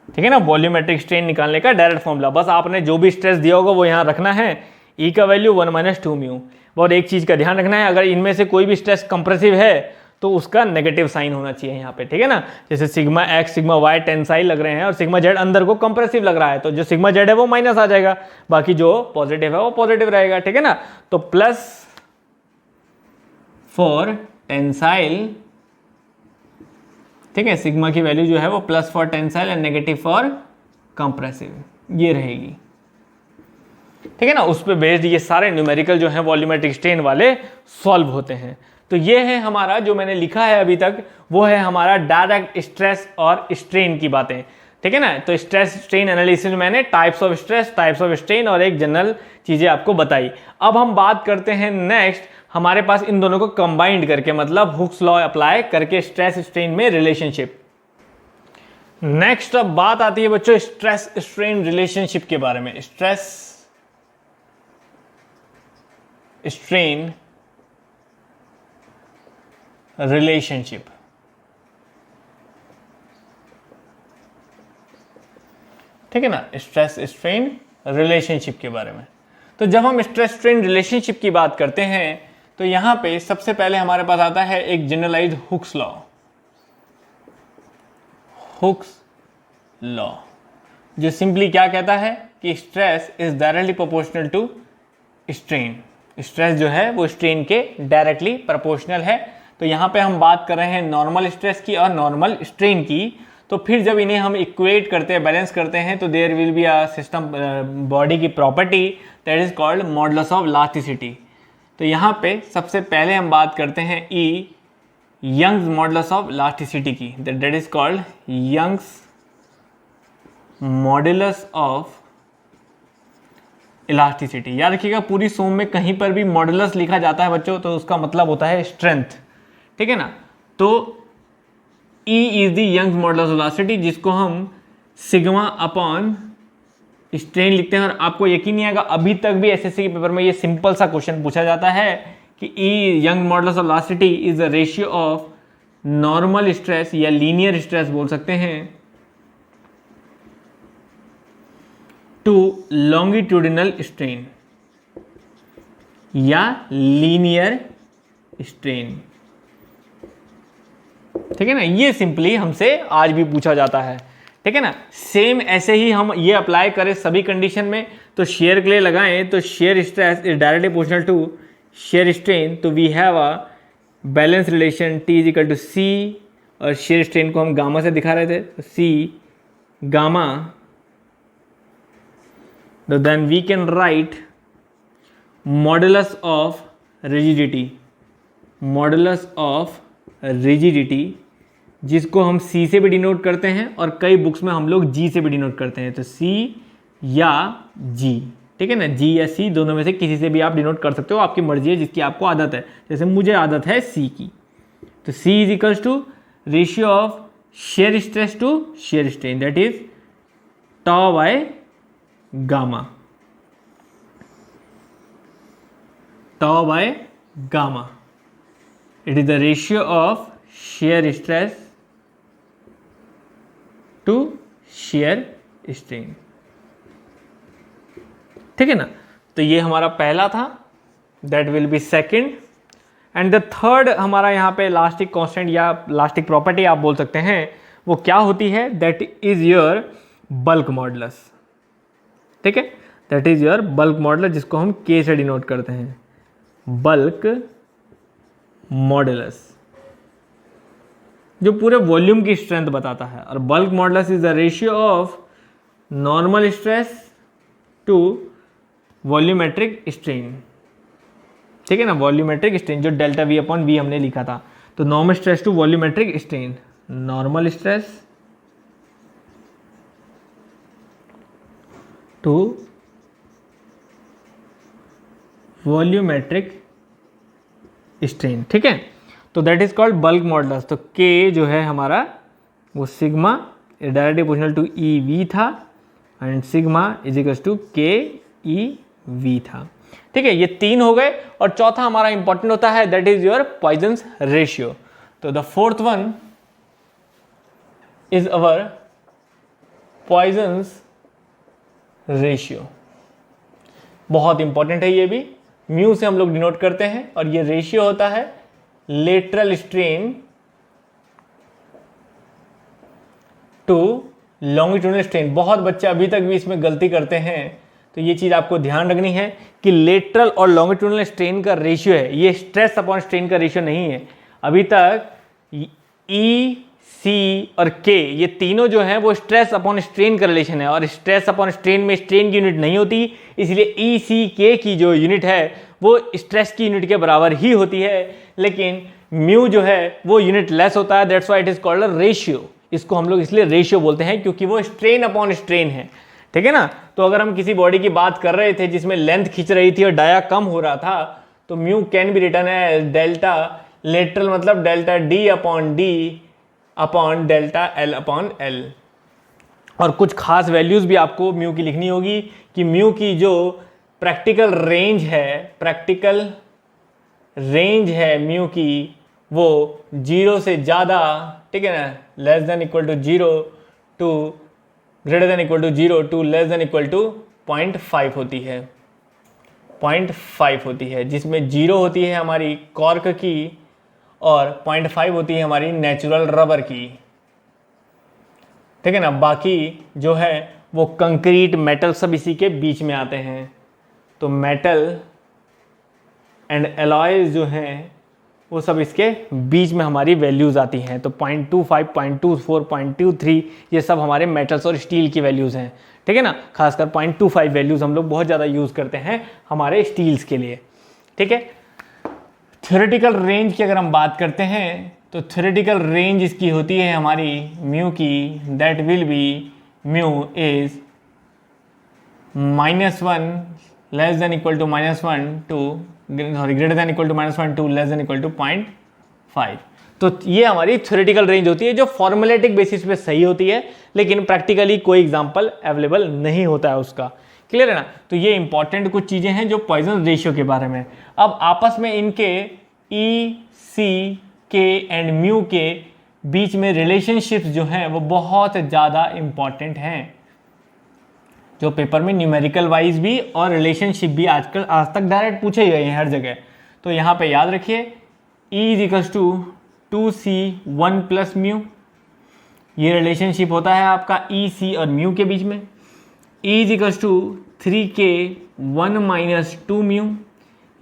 ठीक है ना, वॉल्यूमेट्रिक स्ट्रेन निकालने का डायरेक्ट फॉर्मूला, बस आपने जो भी स्ट्रेस दिया होगा वो यहाँ रखना है, ई का वैल्यू 1 माइनस 2 म्यू। और एक चीज़ का ध्यान रखना है, अगर इनमें से कोई भी स्ट्रेस कंप्रेसिव है तो उसका नेगेटिव साइन होना चाहिए यहाँ पे। ठीक है ना, जैसे sigma X sigma Y tensile लग रहे हैं और सिग्मा जेड अंदर को कंप्रेसिव लग रहा है, तो जो सिग्मा जेड है वो माइनस आ जाएगा, बाकी जो पॉजिटिव है वो पॉजिटिव रहेगा। ठीक है ना, तो प्लस फॉर टेंसाइल, ठीक है, सिग्मा की वैल्यू जो है वो plus for tensile and negative for compressive, ये रहेगी। ठीक है ना, उस पर बेस्ड ये सारे न्यूमेरिकल जो है वॉल्यूमेट्रिक स्ट्रेन वाले सॉल्व होते हैं। तो ये है हमारा जो मैंने लिखा है अभी तक, वो है हमारा डायरेक्ट स्ट्रेस और स्ट्रेन की बातें। ठीक है ना, तो स्ट्रेस स्ट्रेन एनालिसिस में मैंने types of stress, types of strain और एक जनरल चीजें आपको बताई। अब हम बात करते हैं नेक्स्ट, हमारे पास इन दोनों को कंबाइंड करके, मतलब हुक्स लॉ अप्लाई करके स्ट्रेस स्ट्रेन में रिलेशनशिप। नेक्स्ट अब बात आती है बच्चों स्ट्रेस स्ट्रेन रिलेशनशिप के बारे में। स्ट्रेस स्ट्रेन रिलेशनशिप, ठीक है ना, स्ट्रेस स्ट्रेन रिलेशनशिप के बारे में। तो जब हम स्ट्रेस स्ट्रेन रिलेशनशिप की बात करते हैं तो यहां पे सबसे पहले हमारे पास आता है एक generalised Hooke's law. Hooke's law जो सिंपली क्या कहता है कि stress is directly proportional to strain. Stress जो है वो स्ट्रेन के डायरेक्टली प्रोपोर्शनल है। तो यहाँ पे हम बात कर रहे हैं नॉर्मल स्ट्रेस की और नॉर्मल स्ट्रेन की। तो फिर जब इन्हें हम इक्वेट करते हैं, बैलेंस करते हैं, तो there will be a system body की property that is called modulus of elasticity. तो यहाँ पे सबसे पहले हम बात करते हैं E Young's modulus of elasticity की, that is called Young's modulus of elasticity. याद रखिएगा, पूरी सोम में कहीं पर भी मॉडुलस लिखा जाता है बच्चों तो उसका मतलब होता है स्ट्रेंथ। ठीक है ना, तो E is the Young's modulus of elasticity, जिसको हम सिग्मा अपॉन स्ट्रेन लिखते हैं। और आपको यकीन नहीं आएगा, अभी तक भी एसएससी के पेपर में ये सिंपल सा क्वेश्चन पूछा जाता है कि E young modulus of elasticity is the ratio of normal stress या लीनियर स्ट्रेस बोल सकते हैं टू लॉन्गिट्यूडिनल स्ट्रेन या लीनियर स्ट्रेन। ठीक है ना, ये सिंपली हमसे आज भी पूछा जाता है। ठीक है ना, सेम ऐसे ही हम ये अप्लाई करें सभी कंडीशन में, तो शेयर के लिए लगाएं तो shear stress is directly proportional to shear strain, तो we have a balance relation T is equal to C, और शेयर स्ट्रेन को हम गामा से दिखा रहे थे, तो सी गामा, तो then we can write modulus of rigidity, modulus of rigidity, जिसको हम C से भी डिनोट करते हैं और कई बुक्स में हम लोग G से भी डिनोट करते हैं, तो C या G। ठीक है ना, G या C दोनों में से किसी से भी आप डिनोट कर सकते हो, आपकी मर्जी है, जिसकी आपको आदत है। जैसे मुझे आदत है C की, तो C is equals to ratio of shear stress to shear strain, that is tau by gamma, tau by gamma. It is the ratio of shear stress to shear strain। ठीक है ना, तो ये हमारा पहला था, that will be second। And the third हमारा यहाँ पे इलास्टिक कांस्टेंट या इलास्टिक प्रॉपर्टी आप बोल सकते हैं, वो क्या होती है, that is your bulk modulus. ठीक है, that is your bulk modulus, जिसको हम के से डिनोट करते हैं, बल्क मॉडुलस, जो पूरे वॉल्यूम की स्ट्रेंथ बताता है। और bulk modulus is the ratio of normal stress to volumetric strain, ठीक है ना, वॉल्यूमेट्रिक स्ट्रेन जो डेल्टा वी अपॉन वी हमने लिखा था। तो normal stress to volumetric strain, normal stress to volumetric strain, ठीक है। तो that is called bulk modulus. तो के जो है हमारा वो sigma directly proportional to E V था, and sigma is equal to K E V था, ठीक है। ये 3 हो गए। और चौथा हमारा इंपॉर्टेंट होता है, that is your Poisson's ratio. तो the fourth one is our Poisson's ratio. बहुत इंपॉर्टेंट है ये भी, म्यू से हम लोग डिनोट करते हैं, और ये रेशियो होता है lateral strain to longitudinal strain. बहुत बच्चे अभी तक भी इसमें गलती करते हैं, तो ये चीज आपको ध्यान रखनी है कि लेटरल और लॉन्गिट्यूडनल स्ट्रेन का रेशियो है, ये स्ट्रेस अपॉन स्ट्रेन का रेशियो नहीं है। अभी तक ई, सी और के, ये तीनों जो है वो स्ट्रेस अपॉन स्ट्रेन का रिलेशन है, और स्ट्रेस अपॉन स्ट्रेन में स्ट्रेन की यूनिट नहीं होती, इसलिए ई, सी, के की जो यूनिट है वो स्ट्रेस की यूनिट के बराबर ही होती है। लेकिन म्यू जो है वो यूनिट लेस होता है, that's why it is called a ratio. इसको हम लोग इसलिए रेशियो बोलते हैं क्योंकि वो स्ट्रेन अपॉन स्ट्रेन है, ठीक है ना। तो अगर हम किसी बॉडी की बात कर रहे थे जिसमें लेंथ खींच रही थी और डाया कम हो रहा था, तो mu can be written as delta lateral, मतलब delta D upon delta L upon L. और कुछ खास वैल्यूज भी आपको म्यू की लिखनी होगी कि म्यू की जो प्रैक्टिकल रेंज है म्यू की, वो 0 से ज़्यादा, ठीक है ना, less than equal to 0 to greater than equal to 0 to less than equal to 0.5 होती है, 0.5 होती है, जिसमें 0 होती है हमारी कॉर्क की और 0.5 होती है हमारी नेचुरल रबर की, ठीक है ना। बाकी जो है वो कंक्रीट, मेटल सब इसी के बीच में आते हैं। तो मेटल एंड एलॉयज जो हैं वो सब इसके बीच में हमारी वैल्यूज़ आती हैं। तो 0.25, 0.24, 0.23 ये सब हमारे मेटल्स और स्टील की वैल्यूज़ हैं, ठीक है ना। खासकर 0.25 वैल्यूज़ हम लोग बहुत ज़्यादा यूज़ करते हैं हमारे स्टील्स के लिए, ठीक है। थ्योरेटिकल रेंज की अगर हम बात करते हैं तो थ्योरेटिकल रेंज इसकी होती है हमारी म्यू की, that will be mu is -1 less than equal to -1 to greater than equal to -1 to less than equal to 0.5। तो ये हमारी थ्योरेटिकल रेंज होती है जो फॉर्मुलेटिक बेसिस पे सही होती है, लेकिन प्रैक्टिकली कोई एग्जांपल अवेलेबल नहीं होता है उसका, क्लियर है ना। तो ये इंपॉर्टेंट कुछ चीज़ें हैं जो पॉइजन रेशियो के बारे में। अब आपस में इनके ई, सी, के एंड म्यू के बीच में रिलेशनशिप्स जो हैं वो बहुत ज़्यादा इंपॉर्टेंट हैं, जो पेपर में न्यूमेरिकल वाइज भी और रिलेशनशिप भी आजकल आज तक डायरेक्ट पूछे गए हैं हर जगह। तो यहाँ पे याद रखिए E is equals to 2C1 plus mu, ये रिलेशनशिप होता है आपका ई, सी और म्यू के बीच में। E is equals to 3K1 minus 2 mu,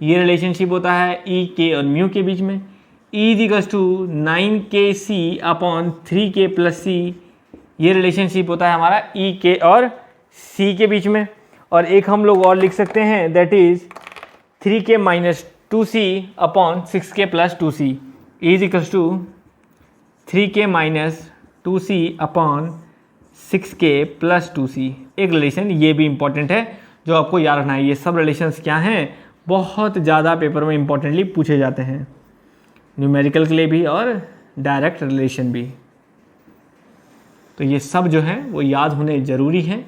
ये रिलेशनशिप होता है ई, के और म्यू के बीच में। E is equals to 9KC upon 3K plus C, ये रिलेशनशिप होता है हमारा ई, के और सी के बीच में। और एक हम लोग और लिख सकते हैं, that is 3K minus 2C upon 6K plus 2C is equals to 3K minus 2C upon 6K plus 2C। एक रिलेशन ये भी इंपॉर्टेंट है जो आपको याद रखना है। ये सब रिलेशंस क्या हैं, बहुत ज़्यादा पेपर में इंपॉर्टेंटली पूछे जाते हैं, न्यूमेरिकल के लिए भी और डायरेक्ट रिलेशन भी। तो ये सब जो है वो याद होने ज़रूरी है,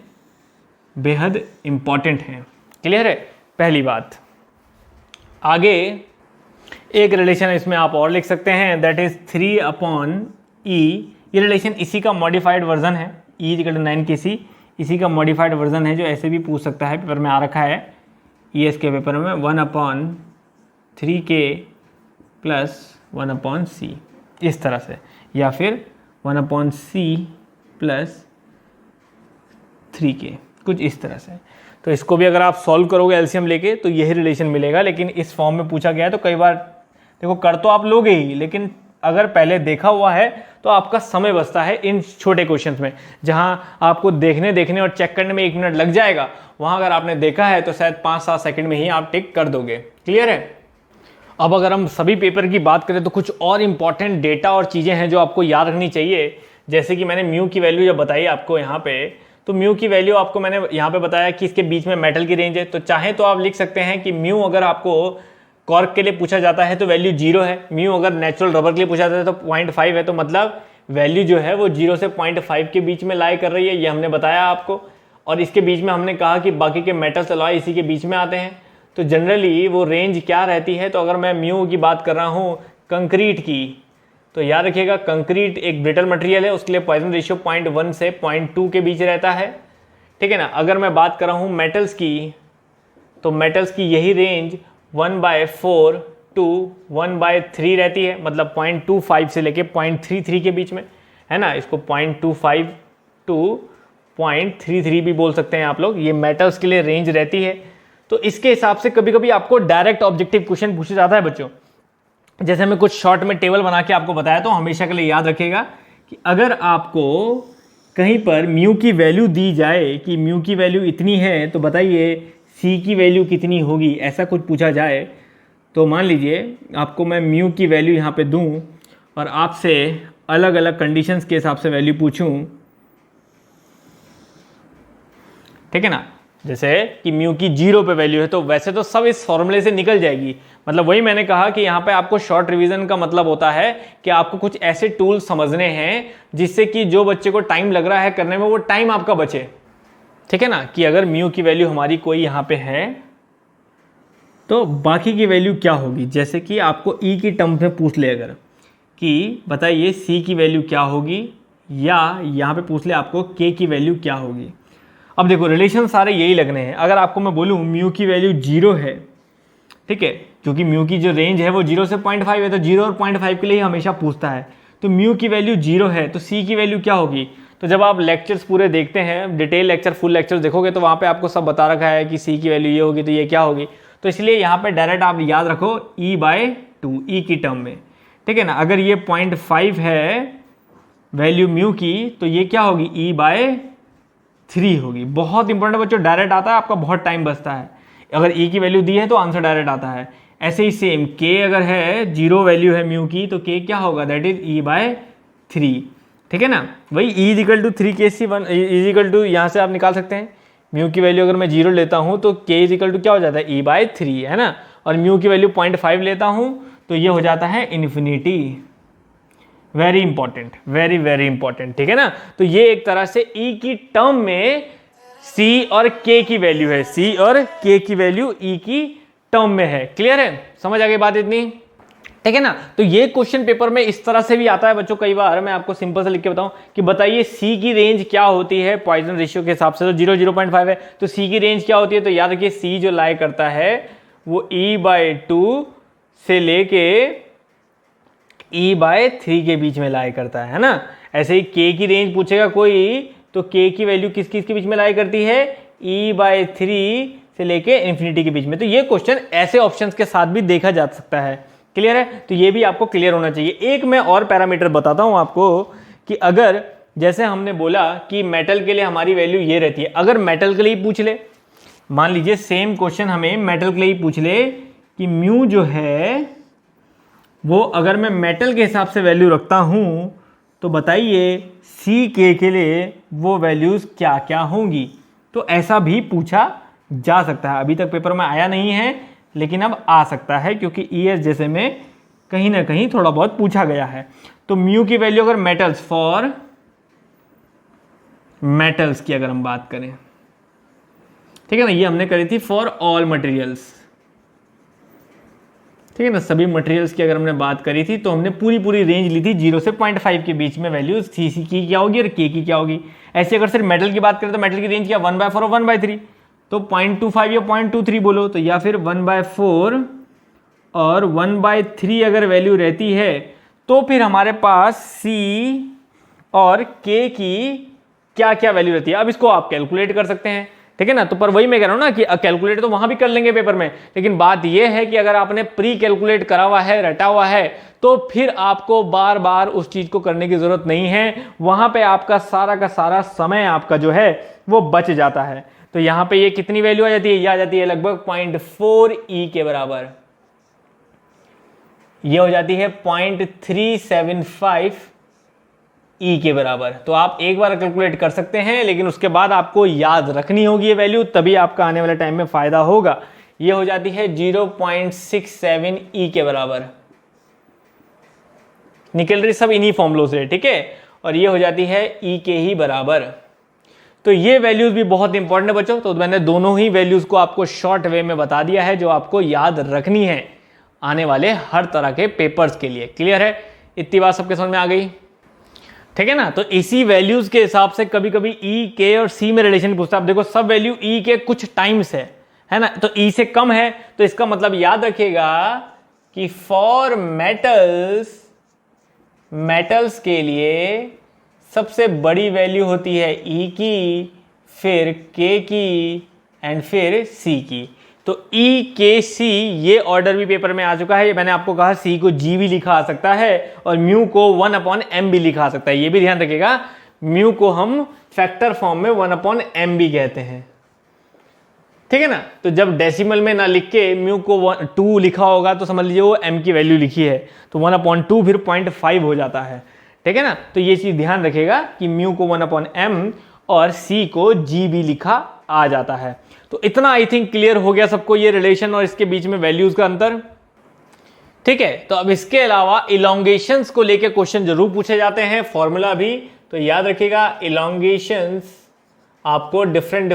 बेहद इम्पॉर्टेंट है, क्लियर है। पहली बात। आगे एक रिलेशन इसमें आप और लिख सकते हैं, दैट इज 3 अपॉन ई। ये रिलेशन इसी का मॉडिफाइड वर्जन है, ई इक्वल टू 9KC इसी का मॉडिफाइड वर्जन है, जो ऐसे भी पूछ सकता है, पेपर में आ रखा है ES के पेपर में। 1 upon 3K plus 1 upon C इस तरह से, या फिर 1 अपॉन C प्लस 3K, कुछ इस तरह से। तो इसको भी अगर आप सॉल्व करोगे एलसीएम लेके तो यही रिलेशन मिलेगा, लेकिन इस फॉर्म में पूछा गया है तो कई बार देखो कर तो आप लोगे ही, लेकिन अगर पहले देखा हुआ है तो आपका समय बचता है इन छोटे क्वेश्चंस में, जहां आपको देखने और चेक करने में 1 मिनट लग जाएगा, वहां अगर आपने देखा है तो शायद 5-7 सेकंड में ही आप टिक कर दोगे। क्लियर है? अब अगर हम सभी पेपर की बात करें तो कुछ और इंपॉर्टेंट डेटा और चीज़ें हैं जो आपको याद रखनी चाहिए। जैसे कि मैंने म्यू की वैल्यू जब बताई आपको यहाँ पे, तो म्यू की वैल्यू आपको मैंने यहाँ पे बताया कि इसके बीच में मेटल की रेंज है, तो चाहे तो आप लिख सकते हैं कि म्यू अगर आपको कॉर्क के लिए पूछा जाता है तो वैल्यू 0 है, म्यू अगर नेचुरल रबर के लिए पूछा जाता है तो 0.5 है, तो मतलब वैल्यू जो है वो 0 से 0.5 के बीच में लाई कर रही है, ये हमने बताया आपको। और इसके बीच में हमने कहा कि बाकी के मेटल्स अलॉय इसी के बीच में आते हैं, तो जनरली वो रेंज क्या रहती है। तो अगर मैं म्यू की बात कर रहा हूँ कंक्रीट की, तो याद रखिएगा कंक्रीट एक ब्रिटल मटेरियल है, उसके लिए पॉइजन रेशियो 0.1 से 0.2 के बीच रहता है, ठीक है ना। अगर मैं बात कर रहा हूँ मेटल्स की, तो मेटल्स की यही रेंज 1/4 टू 1/3 रहती है, मतलब 0.25 से लेके 0.33 के बीच में, है ना। इसको 0.25 टू 0.33 भी बोल सकते हैं आप लोग, ये मेटल्स के लिए रेंज रहती है। तो इसके हिसाब से कभी कभी आपको डायरेक्ट ऑब्जेक्टिव क्वेश्चन पूछा जाता है बच्चों। जैसे मैं कुछ शॉर्ट में टेबल बना के आपको बताया, तो हमेशा के लिए याद रखिएगा कि अगर आपको कहीं पर म्यू की वैल्यू दी जाए कि म्यू की वैल्यू इतनी है, तो बताइए सी की वैल्यू कितनी होगी, ऐसा कुछ पूछा जाए, तो मान लीजिए आपको मैं म्यू की वैल्यू यहाँ पे दूँ और आपसे अलग अलग कंडीशंस के हिसाब से वैल्यू पूछूँ, ठीक है ना। जैसे कि म्यू की 0 पे वैल्यू है, तो वैसे तो सब इस फॉर्मूले से निकल जाएगी। मतलब वही मैंने कहा कि यहाँ पे आपको शॉर्ट रिवीजन का मतलब होता है कि आपको कुछ ऐसे टूल समझने हैं जिससे कि जो बच्चे को टाइम लग रहा है करने में, वो टाइम आपका बचे, ठीक है ना। कि अगर म्यू की वैल्यू हमारी कोई यहाँ पे है तो बाकी की वैल्यू क्या होगी। जैसे कि आपको ई की टर्म्स में पूछ ले अगर कि बताइए सी की वैल्यू क्या होगी, या यहाँ पे पूछ ले आपको के की वैल्यू क्या होगी। अब देखो रिलेशन सारे यही लगने हैं। अगर आपको मैं बोलूँ म्यू की वैल्यू 0 है, ठीक है, क्योंकि म्यू की जो रेंज है वो 0 से 0.5 है, तो 0 और 0.5 के लिए हमेशा पूछता है। तो म्यू की वैल्यू 0 है तो सी की वैल्यू क्या होगी। तो जब आप लेक्चर्स पूरे देखते हैं, डिटेल लेक्चर फुल लेक्चर देखोगे, तो वहाँ पे आपको सब बता रखा है कि सी की वैल्यू ये होगी तो ये क्या होगी। तो इसलिए यहाँ पे डायरेक्ट आप याद रखो E/2 ई की टर्म में, ठीक है ना। अगर ये 0.5 है वैल्यू म्यू की, तो ये क्या होगी E/3 होगी। बहुत इंपॉर्टेंट बच्चों, डायरेक्ट आता है, आपका बहुत टाइम बचता है। अगर ई की वैल्यू दी है तो आंसर डायरेक्ट आता है। ऐसे ही सेम के अगर है 0 वैल्यू है म्यू की, तो के क्या होगा, दैट इज E/3, ठीक है ना। वही E=3 KC1 E= यहाँ से आप निकाल सकते हैं। म्यू की वैल्यू अगर मैं 0 लेता हूँ तो के = क्या हो जाता है, E/3, है ना। और म्यू की वैल्यू 0.5 लेता हूँ तो ये हो जाता है infinity. Very important, very very important, ठीक है ना। तो ये एक तरह से ई की टर्म में सी और के की वैल्यू है, सी और के की वैल्यू ई की टर्म में है। क्लियर है, समझ आ गई बात इतनी, ठीक है ना। तो ये क्वेश्चन पेपर में इस तरह से भी आता है बच्चों। कई बार मैं आपको सिंपल से लिख के बताऊं कि बताइए सी की रेंज क्या होती है पॉइजन रेशियो के हिसाब से, तो 0 0.5 है, तो सी की रेंज क्या होती है। तो याद रखिए सी जो लाई करता है वो E/2 से लेके E/3 के बीच में लाई करता है ना। ऐसे ही के की रेंज पूछेगा कोई, तो के की वैल्यू किस किस के बीच में लाई करती है, E/3 से लेके इन्फिनिटी के बीच में। तो ये क्वेश्चन ऐसे ऑप्शंस के साथ भी देखा जा सकता है। क्लियर है, तो ये भी आपको क्लियर होना चाहिए। एक मैं और पैरामीटर बताता हूं आपको कि अगर जैसे हमने बोला कि मेटल के लिए हमारी वैल्यू ये रहती है, अगर मेटल के लिए पूछ ले, मान लीजिए सेम क्वेश्चन हमें मेटल के लिए पूछ ले कि म्यू जो है वो अगर मैं मेटल के हिसाब से वैल्यू रखता हूं तो बताइए सी के लिए वो वैल्यूज क्या क्या होंगी। तो ऐसा भी पूछा जा सकता है। अभी तक पेपर में आया नहीं है लेकिन अब आ सकता है, क्योंकि ईएस जैसे में कहीं ना कहीं थोड़ा बहुत पूछा गया है। तो म्यू की वैल्यू अगर मेटल्स, फॉर मेटल्स की अगर हम बात करें, ठीक है ना, ये हमने करी थी फॉर ऑल मटेरियल्स, ठीक है ना, सभी मटेरियल्स की अगर हमने बात करी थी तो हमने पूरी रेंज ली थी 0 से 0.5 के बीच में वैल्यूज सी की क्या होगी और के की क्या होगी। ऐसे अगर सिर्फ मेटल की बात करें तो मेटल की रेंज क्या, 1/4 और 1/3, तो 0.25 या 0.23 बोलो, तो या फिर 1/4 और 1/3 अगर वैल्यू रहती है तो फिर हमारे पास सी और के की क्या क्या वैल्यू रहती है। अब इसको आप कैलकुलेट कर सकते हैं। ठीक है ना। तो पर वही मैं कह रहा हूँ ना कि कैलकुलेट तो वहां भी कर लेंगे पेपर में, लेकिन बात यह है कि अगर आपने प्री कैलकुलेट करा हुआ है, रटा हुआ है, तो फिर आपको बार बार उस चीज को करने की जरूरत नहीं है। वहां पे आपका सारा का सारा समय आपका जो है वो बच जाता है। तो यहां पे ये कितनी वैल्यू आ जाती है, ये आ जाती है लगभग 0.4 के बराबर। ये हो जाती है 0.375 के बराबर। तो आप एक बार कैलकुलेट कर सकते हैं, लेकिन उसके बाद आपको याद रखनी होगी ये वैल्यू, तभी आपका आने वाले टाइम में फायदा होगा। ये हो जाती है 0.67 के बराबर। निकल रही सब इन्हीं फॉर्मूलों से, ठीक है। और ये हो जाती है ई के ही बराबर। तो ये वैल्यूज भी बहुत इंपॉर्टेंट है बच्चों। तो मैंने दोनों ही वैल्यूज को आपको शॉर्ट वे में बता दिया है, जो आपको याद रखनी है आने वाले हर तरह के पेपर्स के लिए। क्लियर है, इतनी बात सबके समझ में आ गई, ठीक है ना। तो इसी वैल्यूज के हिसाब से कभी कभी ई, के और सी में रिलेशन पूछता है। आप देखो सब वैल्यू ई के कुछ टाइम्स है ना, तो ई से कम है, तो इसका मतलब याद रखिएगा कि फॉर मेटल्स के लिए सबसे बड़ी वैल्यू होती है ई की, फिर के की एंड फिर सी की। तो ई के सी ये ऑर्डर भी पेपर में आ चुका है। मैंने आपको कहा सी को जी भी लिखा आ सकता है और म्यू को 1/m भी लिखा आ सकता है। ये भी ध्यान रखिएगा, म्यू को हम फैक्टर फॉर्म में 1/m भी कहते हैं, ठीक है ना। तो जब डेसिमल में ना लिख के म्यू को 2 लिखा होगा तो समझ लीजिए वो m की वैल्यू लिखी है, तो 1/2 फिर 0.5 हो जाता है, ठीक है ना। तो ये चीज ध्यान रखिएगा कि म्यू को 1/m और सी को जी भी लिखा आ जाता है। तो इतना आई थिंक क्लियर हो गया सबको, ये रिलेशन और इसके बीच में वैल्यूज का अंतर, ठीक है। तो अब इसके अलावा इलोंगेशंस को लेके क्वेश्चन जरूर पूछे जाते हैं, फॉर्मूला भी। तो याद रखिएगा इलोंगेशंस आपको डिफरेंट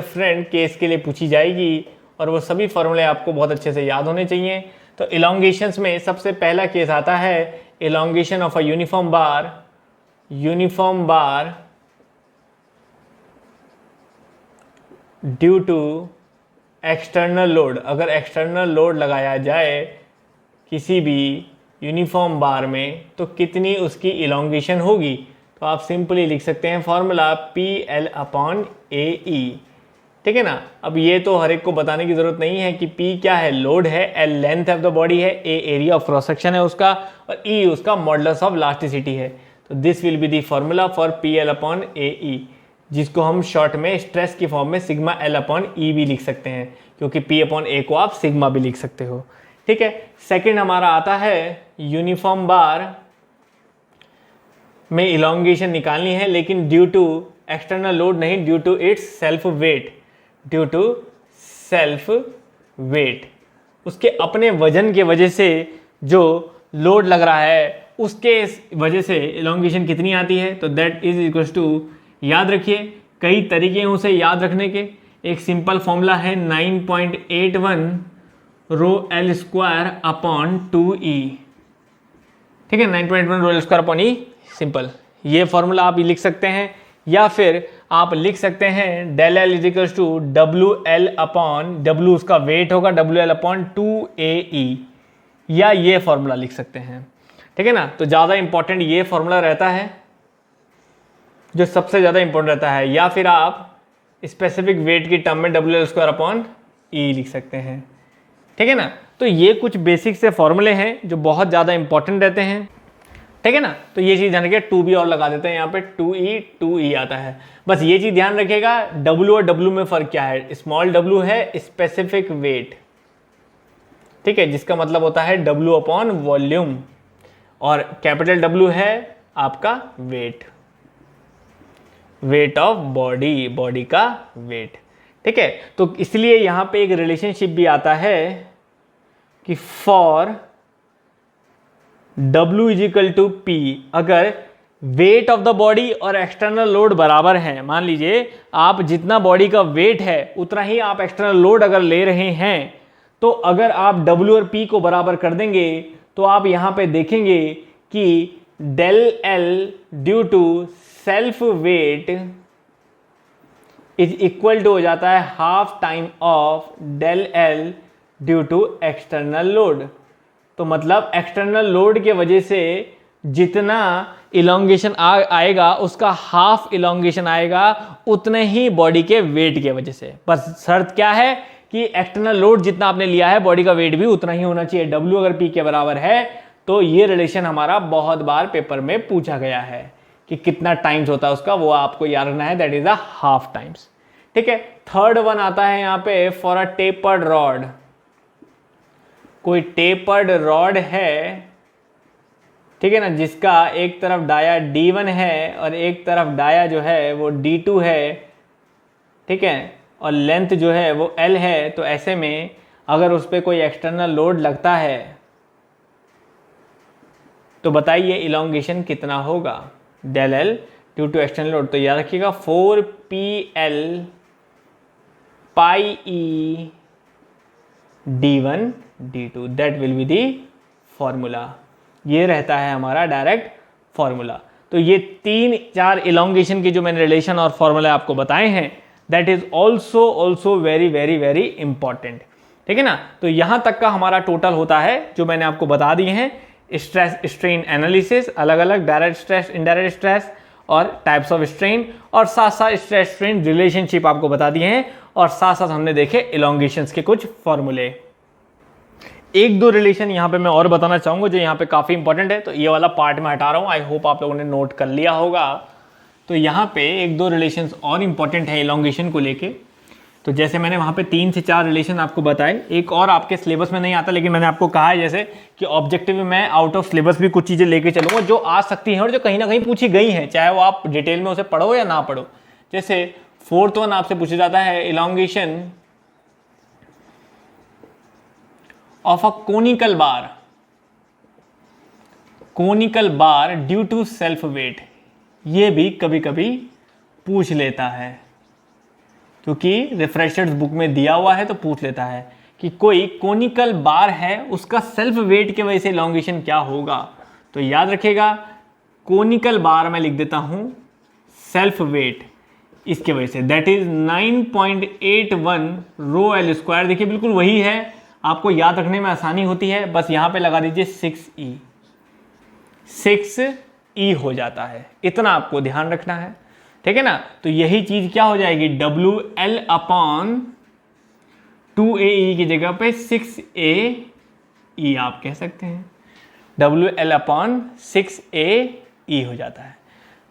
केस के लिए पूछी जाएगी, और वो सभी फॉर्मूले आपको बहुत अच्छे से याद होने चाहिए। तो इलोंगेशंस में सबसे पहला केस आता है elongation of a uniform bar due to external load. अगर एक्सटर्नल लोड लगाया जाए किसी भी यूनिफॉर्म बार में तो कितनी उसकी इलोंगेशन होगी। तो आप सिंपली लिख सकते हैं फॉर्मूला PL/AE, ठीक है ना। अब ये तो हर एक को बताने की जरूरत नहीं है कि P क्या है, लोड है, L length of the body है, A area of cross section है उसका, और E उसका मॉडुलस ऑफ इलास्टिसिटी है। तो this will be the formula for PL/AE, जिसको हम शॉर्ट में स्ट्रेस की फॉर्म में सिग्मा L/E भी लिख सकते हैं, क्योंकि P/A को आप सिग्मा भी लिख सकते हो, ठीक है। सेकंड हमारा आता है यूनिफॉर्म बार में इलोंगेशन निकालनी है, लेकिन ड्यू टू एक्सटर्नल लोड नहीं, due to its self weight, उसके अपने वजन के वजह से जो लोड लग रहा है उसके वजह से इलोंगेशन कितनी आती है। तो दैट इज इक्वल टू, याद रखिए कई तरीके हैं उसे याद रखने के। एक सिंपल फॉर्मूला है 9.81 ρL²/2E, ठीक है, 9.1 ρL²/E सिंपल। ये फॉर्मूला आप लिख सकते हैं, या फिर आप लिख सकते हैं del L is equal to W उसका वेट होगा, WL/2AE, या ये फॉर्मूला लिख सकते हैं, ठीक है ना। तो ज़्यादा इंपॉर्टेंट ये फॉर्मूला रहता है, जो सबसे ज़्यादा इंपॉर्टेंट रहता है, या फिर आप स्पेसिफिक वेट की टर्म में WL²/E लिख सकते हैं, ठीक है ना। तो ये कुछ बेसिक से फॉर्मूले हैं जो बहुत ज़्यादा इंपॉर्टेंट रहते हैं, ठीक है ना। तो ये चीज़ ध्यान रखिए, 2 भी और लगा देते हैं यहाँ पे, 2E आता है। बस ये चीज़ ध्यान रखिएगा W और W में फ़र्क क्या है। स्मॉल w है स्पेसिफिक वेट, ठीक है, जिसका मतलब होता है W/वॉल्यूम, और कैपिटल W है आपका वेट ऑफ बॉडी का वेट, ठीक है। तो इसलिए यहां पे एक रिलेशनशिप भी आता है कि फॉर W = P, अगर वेट ऑफ द बॉडी और एक्सटर्नल लोड बराबर है, मान लीजिए आप जितना बॉडी का वेट है उतना ही आप एक्सटर्नल लोड अगर ले रहे हैं, तो अगर आप W और P को बराबर कर देंगे तो आप यहां पे देखेंगे कि del L due to self weight is equal to हो जाता है half time of del L due to external load. तो मतलब एक्सटर्नल लोड के वजह से जितना इलोंगेशन आएगा उसका हाफ इलोंगेशन आएगा उतने ही बॉडी के वेट के वजह से। बस शर्त क्या है कि एक्सटर्नल लोड जितना आपने लिया है बॉडी का वेट भी उतना ही होना चाहिए। W अगर P के बराबर है तो ये रिलेशन हमारा बहुत बार पेपर में पूछा गया है कि कितना टाइम्स होता है उसका, वो आपको याद रखना है, that is a half times. ठीक है, थर्ड वन आता है यहाँ पे फॉर अ टेपर्ड रॉड। कोई टेपर्ड रॉड है, ठीक है ना, जिसका एक तरफ डाया D1 है और एक तरफ डाया जो है वो D2 है, ठीक है, और लेंथ जो है वो L है। तो ऐसे में अगर उस पर कोई एक्सटर्नल लोड लगता है तो बताइए इलोंगेशन कितना होगा, del L due to external load. तो याद रखिएगा 4PL pi E D1 D2, that will be the formula. ये रहता है हमारा डायरेक्ट फॉर्मूला। तो ये 3-4 इलोंगेशन के जो मैंने रिलेशन और फॉर्मूला आपको बताए हैं, that is also very very very important. ठीक है ना, तो यहां तक का हमारा टोटल होता है जो मैंने आपको बता दिए हैं। स्ट्रेस स्ट्रेन एनालिसिस, अलग अलग डायरेक्ट स्ट्रेस, इनडायरेक्ट स्ट्रेस और टाइप्स ऑफ स्ट्रेन, और साथ साथ स्ट्रेस स्ट्रेन रिलेशनशिप आपको बता दिए हैं, और साथ साथ हमने देखे इलोंगेशंस के कुछ फॉर्मूले। एक दो रिलेशन यहाँ पे मैं और बताना चाहूंगा जो यहाँ पे काफी इंपॉर्टेंट है, तो ये वाला पार्ट मैं हटा रहा हूँ, आई होप आप लोगों ने नोट कर लिया होगा। तो यहाँ पे एक दो रिलेशंस और इंपॉर्टेंट है इलोंगेशन को लेके। तो जैसे मैंने वहाँ पे 3 से 4 रिलेशन आपको बताए, एक और आपके सिलेबस में नहीं आता, लेकिन मैंने आपको कहा है जैसे कि ऑब्जेक्टिव में मैं आउट ऑफ सिलेबस भी कुछ चीज़ें लेके चलूँगा जो आ सकती हैं और जो कहीं ना कहीं पूछी गई हैं, चाहे वो आप डिटेल में उसे पढ़ो या ना पढ़ो। जैसे 4th वन आपसे पूछा जाता है elongation of a conical bar due to self weight. ये भी कभी कभी पूछ लेता है, क्योंकि रिफ्रेशर्स बुक में दिया हुआ है तो पूछ लेता है कि कोई कोनिकल बार है उसका सेल्फ वेट की वजह से इलोंगेशन क्या होगा। तो याद रखिएगा कोनिकल बार मैं लिख देता हूं सेल्फ वेट इसके वजह से, that is 9.81 rho L square. देखिए बिल्कुल वही है, आपको याद रखने में आसानी होती है, बस यहां पे लगा दीजिए 6E हो जाता है, इतना आपको ध्यान रखना है। ठीक है ना, तो यही चीज क्या हो जाएगी WL अपॉन 2AE की जगह पे 6AE आप कह सकते हैं, WL अपॉन 6AE हो जाता है।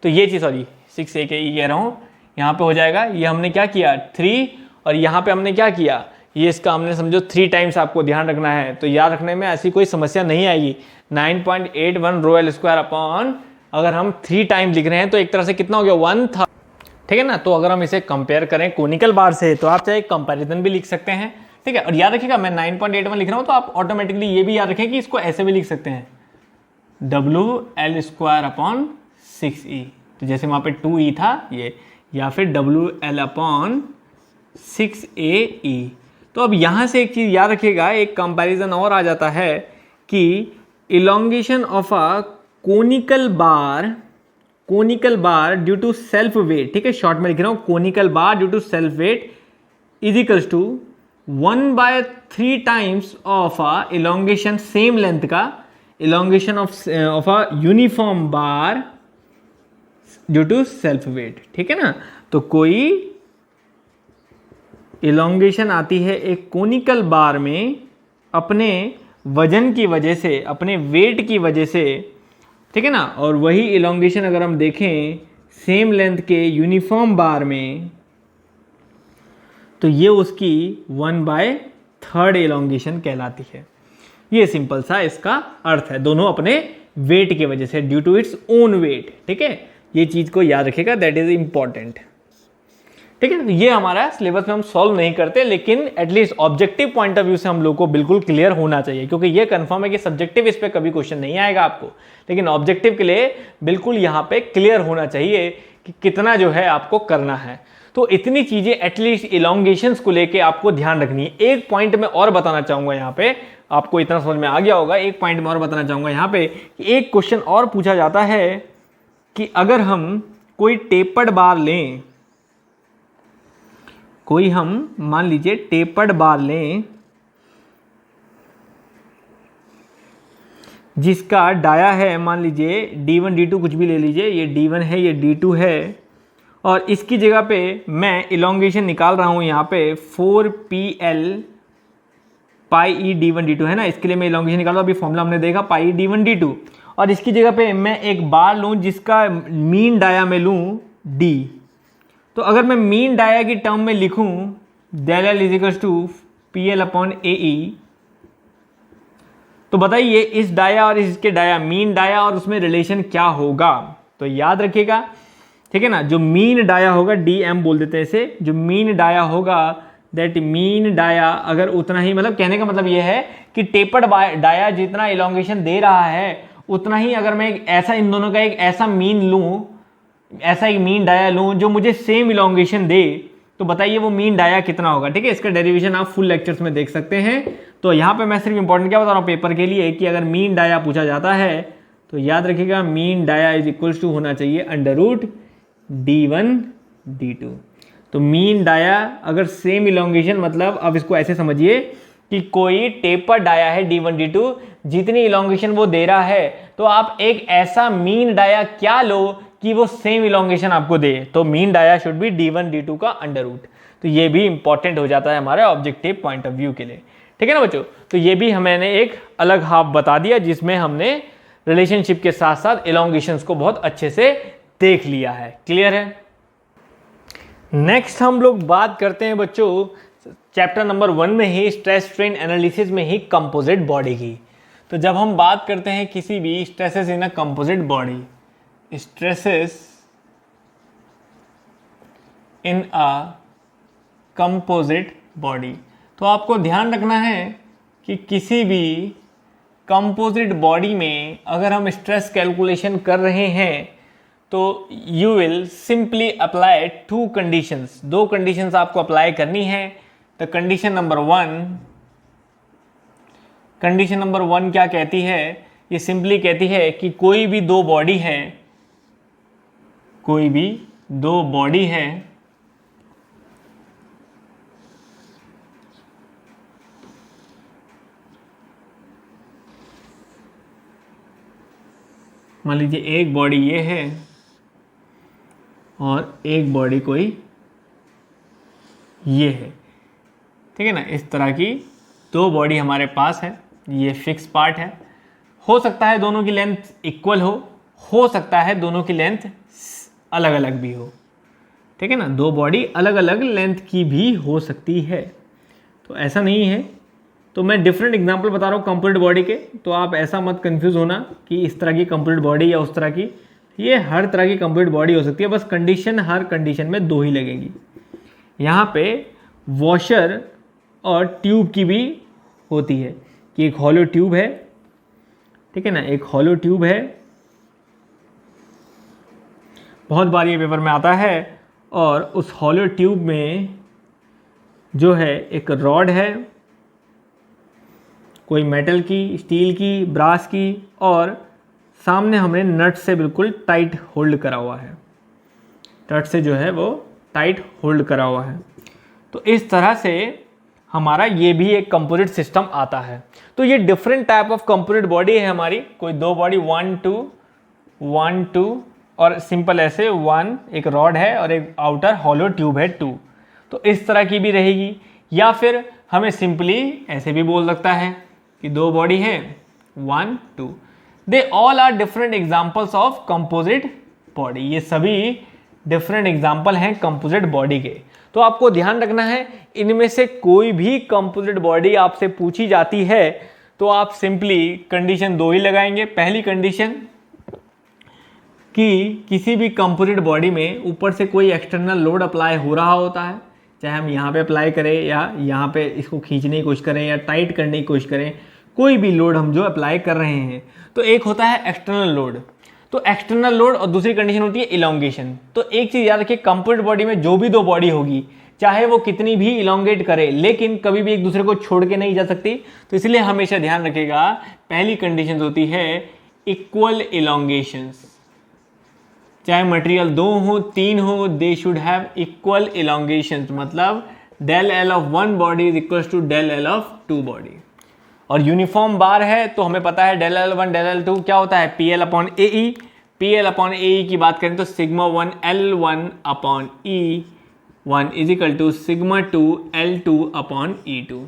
तो ये चीज, सॉरी 6A के E कह रहा हूं, यहां पे हो जाएगा। ये हमने क्या किया 3, और यहां पे हमने क्या किया, ये इसका हमने समझो 3 टाइम्स आपको ध्यान रखना है। तो याद रखने में ऐसी कोई समस्या नहीं आएगी। 9.81 रो एल स्क्वायर अपॉन, अगर हम 3 टाइम्स लिख रहे हैं तो एक तरह से कितना हो गया 1 था। ठीक है ना, तो अगर हम इसे कंपेयर करें कोनिकल बार से तो आप चाहे कंपैरिजन भी लिख सकते हैं। ठीक है, और याद रखिएगा मैं 9.81 लिख रहा हूं तो आप ऑटोमेटिकली ये भी याद रखें कि इसको ऐसे भी लिख सकते हैं WL स्क्वायर अपॉन 6E। तो जैसे वहां पे 2E था ये, या फिर WL अपॉन 6AE। तो अब यहां से एक चीज याद रखिएगा, एक कंपैरिजन और आ जाता है कि elongation of a conical bar due to self weight, ठीक है, शॉर्ट में लिख रहा हूं conical bar due to self weight is equals to 1/3 times of a elongation same length का, elongation of a uniform bar due to self weight. ठीक है ना, तो कोई इलोंगेशन आती है एक कोनिकल बार में अपने वजन की वजह से, अपने वेट की वजह से, ठीक है ना, और वही इलोंगेशन अगर हम देखें सेम लेंथ के यूनिफॉर्म बार में तो ये उसकी 1/3 इलोंगेशन कहलाती है। ये सिंपल सा इसका अर्थ है, दोनों अपने वेट की वजह से, due to its own weight. ठीक है, ये चीज को याद रखिएगा, दैट इज इंपॉर्टेंट। ठीक है, ये हमारा सिलेबस में हम सॉल्व नहीं करते, लेकिन at least objective point of view से हम लोग को बिल्कुल क्लियर होना चाहिए, क्योंकि ये कंफर्म है कि सब्जेक्टिव इस पे कभी क्वेश्चन नहीं आएगा आपको, लेकिन ऑब्जेक्टिव के लिए बिल्कुल यहाँ पे क्लियर होना चाहिए कि कितना जो है आपको करना है। तो इतनी चीजें एटलीस्ट इलोंगेशंस को लेके आपको ध्यान रखनी है। एक पॉइंट में और बताना चाहूंगा, यहाँ पे आपको इतना समझ में आ गया होगा, एक पॉइंट में और बताना चाहूंगा यहाँ पे, एक क्वेश्चन और पूछा जाता है कि अगर हम कोई टेपर्ड बार लें, कोई हम मान लीजिए टेपर्ड बार लें जिसका डाया है, मान लीजिए D1 D2 कुछ भी ले लीजिए, ये D1 है ये D2 है, और इसकी जगह पे मैं इलोंगेशन निकाल रहा हूँ यहाँ पे 4PL पाई ई D1 D2 है ना, इसके लिए मैं इलोंगेशन निकाल रहा हूँ। अभी फॉर्मूला हमने देखा पाई ई D1 D2, और इसकी जगह पे मैं एक बार लूँ जिसका मीन डाया में लूँ D। तो अगर मैं मीन डाया की टर्म में लिखूँ del L is equal to PL upon AE, तो बताइए इस डाया और इसके डाया, मीन डाया और उसमें रिलेशन क्या होगा। तो याद रखिएगा, ठीक है ना, जो मीन डाया होगा DM बोल देते हैं इसे, जो मीन डाया होगा दैट मीन डाया अगर उतना ही, मतलब कहने का मतलब यह है कि टेपर्ड डाया जितना इलोंगेशन दे रहा है उतना ही, अगर मैं एक ऐसा इन दोनों का एक ऐसा मीन लूँ, ऐसा एक मीन डाया लूँ जो मुझे सेम इलोंगेशन दे, तो बताइए वो मीन डाया कितना होगा। ठीक है, इसका डेरिवेशन आप फुल लेक्चर्स में देख सकते हैं। तो यहाँ पे मैं सिर्फ इंपॉर्टेंट क्या बता रहा हूँ पेपर के लिए कि अगर मीन डाया पूछा जाता है तो याद रखिएगा mean dia is equals to होना चाहिए अंडर रूट D1 D2। तो मीन डाया अगर सेम इलोंगेशन, मतलब अब इसको ऐसे समझिए कि कोई टेपर डाया है D1 D2, जितनी इलोंगेशन वो दे रहा है, तो आप एक ऐसा मीन डाया क्या लो कि वो सेम इलोंगेशन आपको दे, तो mean dia should be D1 D2 का अंडर रूट। तो ये भी इंपॉर्टेंट हो जाता है हमारे ऑब्जेक्टिव पॉइंट ऑफ व्यू के लिए। ठीक है ना बच्चों, तो ये भी मैंने एक अलग हाफ बता दिया जिसमें हमने रिलेशनशिप के साथ साथ इलोंगेशंस को बहुत अच्छे से देख लिया है। क्लियर है। नेक्स्ट हम लोग बात करते हैं बच्चों चैप्टर नंबर 1 में ही, स्ट्रेस स्ट्रेन एनालिसिस में ही, कंपोजिट बॉडी की। तो जब हम बात करते हैं किसी भी stresses in a composite body, stresses in a composite body, तो आपको ध्यान रखना है कि किसी भी कंपोजिट बॉडी में अगर हम स्ट्रेस कैलकुलेशन कर रहे हैं तो you will simply apply 2 conditions. 2 conditions आपको अप्लाई करनी है। तो कंडीशन नंबर 1 क्या कहती है, ये सिंपली कहती है कि कोई भी 2 बॉडी है, कोई भी 2 बॉडी है मान लीजिए एक बॉडी ये है और एक बॉडी कोई ये है, ठीक है ना, इस तरह की 2 बॉडी हमारे पास है। ये फिक्स पार्ट है, हो सकता है दोनों की लेंथ इक्वल हो सकता है दोनों की लेंथ अलग अलग भी हो। ठीक है ना, 2 बॉडी अलग अलग लेंथ की भी हो सकती है, तो ऐसा नहीं है। तो मैं डिफरेंट एग्जांपल बता रहा हूँ कंप्लीट बॉडी के, तो आप ऐसा मत कंफ्यूज होना कि इस तरह की कंप्लीट बॉडी या उस तरह की, ये हर तरह की कंप्लीट बॉडी हो सकती है, बस कंडीशन हर कंडीशन में 2 ही लगेंगी। यहाँ पे वॉशर और ट्यूब की भी होती है कि एक हॉलो ट्यूब है, ठीक है ना, एक हॉलो ट्यूब है, बहुत बार ये पेपर में आता है, और उस हॉलो ट्यूब में जो है एक रॉड है, कोई मेटल की, स्टील की, ब्रास की, और सामने हमने नट से बिल्कुल टाइट होल्ड करा हुआ है, नट से जो है वो टाइट होल्ड करा हुआ है। तो इस तरह से हमारा ये भी एक कंपोजिट सिस्टम आता है। तो ये different type of composite body है हमारी, कोई 2 बॉडी 1 2 और सिंपल ऐसे 1 एक रॉड है और एक आउटर हॉलो ट्यूब है 2, तो इस तरह की भी रहेगी। या फिर हमें सिंपली ऐसे भी बोल सकता है कि 2 बॉडी है 1 2, they all are different examples of composite body. ये सभी डिफरेंट एग्जाम्पल हैं कंपोजिट बॉडी के। तो आपको ध्यान रखना है, इनमें से कोई भी कंपोजिट बॉडी आपसे पूछी जाती है तो आप सिंपली कंडीशन 2 ही लगाएंगे। पहली कंडीशन कि किसी भी कंपोजिट बॉडी में ऊपर से कोई एक्सटर्नल लोड अप्लाई हो रहा होता है, चाहे हम यहाँ पे अप्लाई करें या यहाँ पे इसको खींचने की कोशिश करें या टाइट करने की कोशिश करें, कोई भी लोड हम जो अप्लाई कर रहे हैं, तो एक होता है एक्सटर्नल लोड, तो एक्सटर्नल लोड, और दूसरी कंडीशन होती है इलोंगेशन। तो एक चीज़ याद रखिए, कंपोजिट बॉडी में जो भी 2 बॉडी होगी, चाहे वो कितनी भी इलोंगेट करे, लेकिन कभी भी एक दूसरे को छोड़ के नहीं जा सकती। तो इसलिए हमेशा ध्यान रखिएगा, पहली कंडीशन होती है इक्वल इलोंगेशंस, चाहे मटेरियल 2 हो 3 हो, they should have equal elongations, मतलब del L of 1 body is equal to del L of 2 body. और यूनिफॉर्म बार है तो हमें पता है डेल L1 डेल L2 क्या होता है, PL upon AE। PL upon AE की बात करें तो sigma 1 L1 upon E1 is equal to sigma 2 L2 upon E2।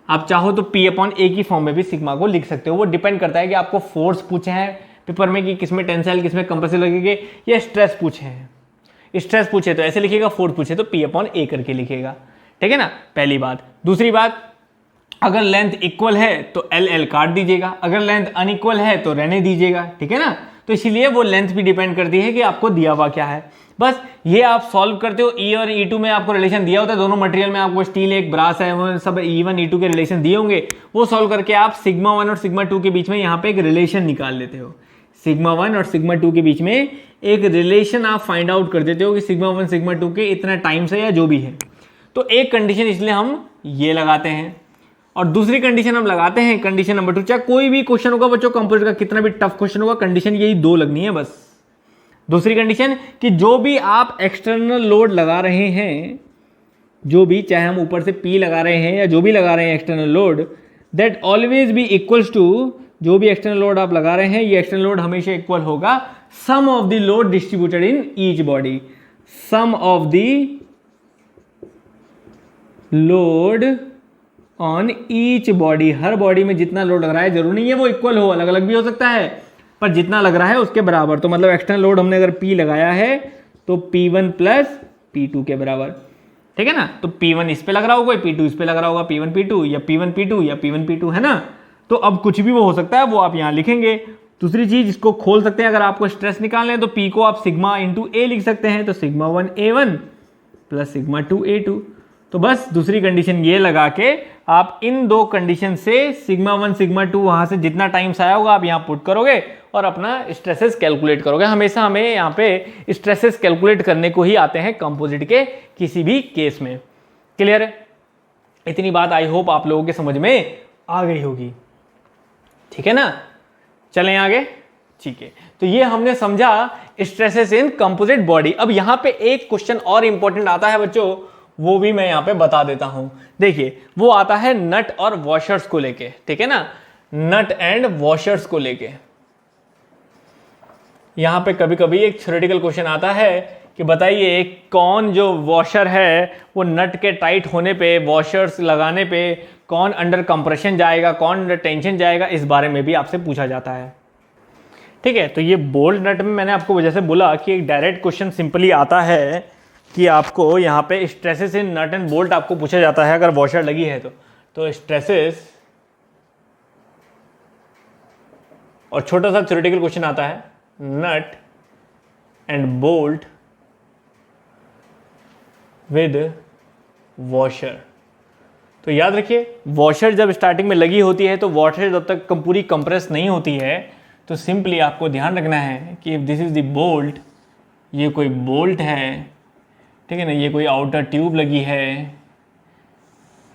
आप चाहो तो P अपॉन A की फॉर्म में भी सिग्मा को लिख सकते हो, वो डिपेंड करता है कि आपको फोर्स पूछे हैं पेपर में कि किसमें टेंसाइल किसमें कंप्रेसिव लगेंगे, या स्ट्रेस पूछे हैं। स्ट्रेस पूछे तो ऐसे लिखेगा, फोर्स पूछे तो P अपॉन A करके लिखेगा, ठीक है ना, पहली बात। दूसरी बात, अगर लेंथ इक्वल है तो LL काट दीजिएगा, अगर लेंथ अनइक्वल है तो रहने दीजिएगा, ठीक है ना। तो इसीलिए वो लेंथ भी डिपेंड करती है कि आपको दिया हुआ क्या है। बस ये आप सॉल्व करते हो। E और E2 में आपको रिलेशन दिया होता है, दोनों मटेरियल में आपको स्टील एक ब्रास है, वो सब E1 E2 के रिलेशन दिए होंगे, वो सॉल्व करके आप सिग्मा 1 और सिग्मा 2 के बीच में यहाँ पे एक रिलेशन निकाल लेते हो। सिग्मा 1 और सिग्मा 2 के बीच में एक रिलेशन आप फाइंड आउट कर देते हो कि सिग्मा 1 सिग्मा 2 के इतना टाइम्स है या जो भी है। तो एक कंडीशन इसलिए हम ये लगाते हैं, और दूसरी कंडीशन हम लगाते हैं कंडीशन नंबर 2। चाहे कोई भी क्वेश्चन होगा बच्चों कंपोजिट का, कितना भी टफ क्वेश्चन होगा, कंडीशन यही दो लगनी है बस। दूसरी कंडीशन कि जो भी आप एक्सटर्नल लोड लगा रहे हैं, जो भी, चाहे हम ऊपर से P लगा रहे हैं या जो भी लगा रहे हैं external load, that always be equals to, जो भी एक्सटर्नल लोड आप लगा रहे हैं ये एक्सटर्नल लोड हमेशा इक्वल होगा sum of the load distributed in each body. Sum of the load on each body, हर बॉडी में जितना लोड लग रहा है, जरूरी नहीं है वो इक्वल हो, अलग अलग भी हो सकता है, पर जितना लग रहा है उसके बराबर। तो मतलब एक्सटर्नल लोड हमने अगर P लगाया है तो P1 प्लस P2 के बराबर, ठीक है ना। तो P1 इस पे लग रहा होगा, P2 इस पे लग रहा होगा, P1 P2 या P1 P2 या P1 P2, है ना। तो अब कुछ भी वो हो सकता है, वो आप यहाँ लिखेंगे। दूसरी चीज, इसको खोल सकते हैं, अगर आपको स्ट्रेस निकालना है तो P को आप सिग्मा इंटू A लिख सकते हैं, तो sigma 1 A1 plus sigma 2 A2। तो बस दूसरी कंडीशन ये लगा के आप इन दो कंडीशन से सिग्मा 1 सिग्मा 2 वहां से जितना टाइम्स आया होगा आप यहाँ पुट करोगे और अपना स्ट्रेसेस कैलकुलेट करोगे। हमेशा हमें यहाँ पे स्ट्रेसेस कैलकुलेट करने को ही आते हैं कंपोजिट के किसी भी केस में। क्लियर है? इतनी बात आई होप आप लोगों के समझ में आ गई होगी, ठीक है ना। चलें आगे, ठीक है। तो ये हमने समझा स्ट्रेसेस इन कंपोजिट बॉडी। अब यहाँ पे एक क्वेश्चन और इंपॉर्टेंट आता है बच्चों, वो भी मैं यहाँ पे बता देता हूं। देखिए वो आता है नट और वॉशर्स को लेके, ठीक है ना, नट एंड वॉशर्स को लेके। यहां पे कभी कभी एक थ्योरेटिकल क्वेश्चन आता है कि बताइए कौन जो वॉशर है वो नट के टाइट होने पे, वॉशर्स लगाने पे कौन अंडर कंप्रेशन जाएगा, कौन अंडर टेंशन जाएगा, इस बारे में भी आपसे पूछा जाता है, ठीक है। तो ये बोल्ट नट में मैंने आपको वजह से बोला कि एक डायरेक्ट क्वेश्चन सिंपली आता है कि आपको यहाँ पे stresses in nut and bolt आपको पूछा जाता है अगर वॉशर लगी है तो स्ट्रेसेस, और छोटा सा थ्योरेटिकल क्वेश्चन आता है nut and bolt with washer. तो याद रखिए वॉशर जब स्टार्टिंग में लगी होती है तो वॉशर जब तक पूरी कंप्रेस नहीं होती है तो सिंपली आपको ध्यान रखना है कि if this is the bolt, ये कोई बोल्ट है, ठीक है ना, ये कोई आउटर ट्यूब लगी है,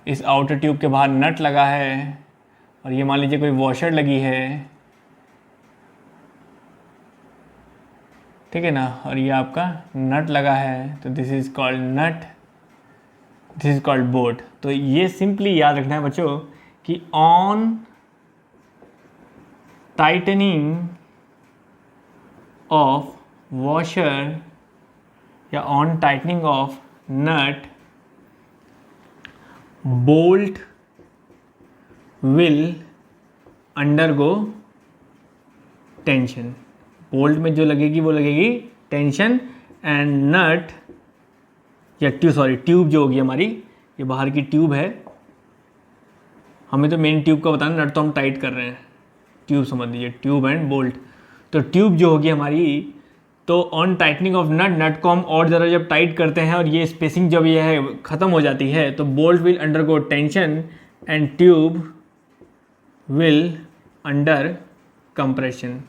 इस आउटर ट्यूब के बाहर नट लगा है, और ये मान लीजिए कोई वॉशर लगी है, ठीक है ना, और ये आपका नट लगा है, तो this is called nut, this is called bolt. तो ये सिंपली याद रखना है बच्चों कि ऑन टाइटनिंग ऑफ वॉशर या on tightening of nut, bolt will undergo tension. Bolt में जो लगेगी वो लगेगी टेंशन, एंड नट या ट्यूब जो होगी हमारी, ये बाहर की ट्यूब है, हमें तो मेन ट्यूब का बताना, नट तो हम टाइट कर रहे हैं, ट्यूब समझ लीजिए, ट्यूब एंड बोल्ट। तो ट्यूब जो होगी हमारी, तो ऑन टाइटनिंग ऑफ नट, नट को हम और ज़रा जब टाइट करते हैं और ये स्पेसिंग जब ये है ख़त्म हो जाती है तो bolt will undergo tension and tube will under compression.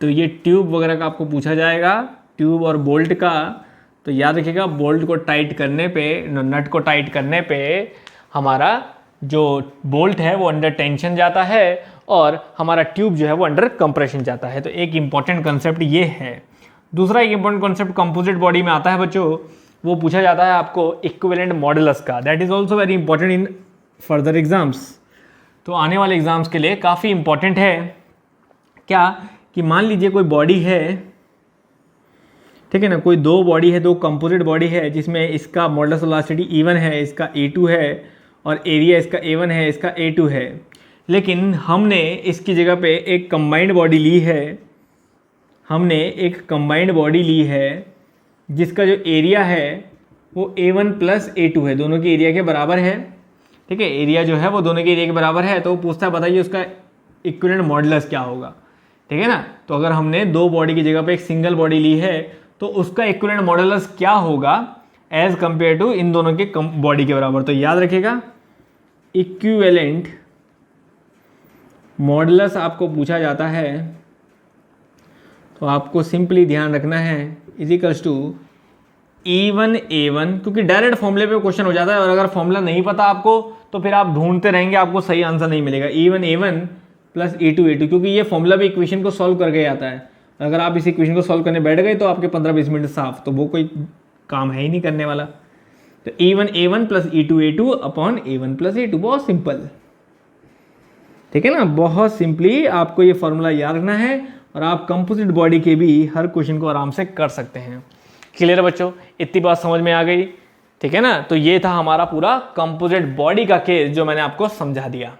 तो ये ट्यूब वगैरह का आपको पूछा जाएगा, ट्यूब और बोल्ट का। तो याद रखिएगा बोल्ट को टाइट करने पे, नट को टाइट करने पे हमारा जो बोल्ट है वो अंडर टेंशन जाता है और हमारा ट्यूब जो है वो अंडर कंप्रेशन जाता है। तो एक इंपॉर्टेंट कंसेप्ट ये है। दूसरा एक इंपॉर्टेंट कंसेप्ट कंपोजिट बॉडी में आता है बच्चों, वो पूछा जाता है आपको इक्विवेलेंट मॉडुलस का। That is also very important in further exams. तो आने वाले एग्जाम्स के लिए काफ़ी इंपॉर्टेंट है क्या कि मान लीजिए कोई बॉडी है, ठीक है ना, कोई दो बॉडी है, दो कंपोजिट बॉडी है जिसमें इसका मॉडुलस वेलोसिटी E1 है, इसका A2 है और एरिया इसका A1 है, इसका A2 है। लेकिन हमने इसकी जगह पे एक कंबाइंड बॉडी ली है, हमने एक कंबाइंड बॉडी ली है जिसका जो एरिया है वो A1 प्लस A2 है, दोनों के एरिया के बराबर है। ठीक है, एरिया जो है वो दोनों के एरिया के बराबर है। तो वो पूछता है बताइए उसका इक्विवेलेंट मॉडुलस क्या होगा। ठीक है ना, तो अगर हमने दो बॉडी की जगह पे एक सिंगल बॉडी ली है तो उसका इक्विवेलेंट मॉडुलस क्या होगा एज कंपेयर टू इन दोनों के बॉडी के बराबर। तो याद रखिएगा इक्विवेलेंट मॉडुलस आपको पूछा जाता है तो आपको सिंपली ध्यान रखना है इजिकल्स टू E1 A1, क्योंकि डायरेक्ट फॉर्मूले पे क्वेश्चन हो जाता है और अगर फॉर्मूला नहीं पता आपको तो फिर आप ढूंढते रहेंगे, आपको सही आंसर नहीं मिलेगा। E1 A1 plus E2 A2, क्योंकि ये फॉर्मूला भी इक्वेशन को सॉल्व करके आता है। अगर आप इस इक्वेशन को सॉल्व करने बैठ गए तो आपके 15-20 मिनट साफ, तो वो कोई काम है ही नहीं करने वाला। तो E1 A1 plus E2 A2 upon A1 plus A2, बहुत सिंपल। ठीक है ना, बहुत सिंपली आपको ये फॉर्मूला याद रखना है और आप कंपोजिट बॉडी के भी हर क्वेश्चन को आराम से कर सकते हैं। क्लियर है बच्चों, इतनी बात समझ में आ गई। ठीक है ना, तो ये था हमारा पूरा कंपोजिट बॉडी का केस जो मैंने आपको समझा दिया।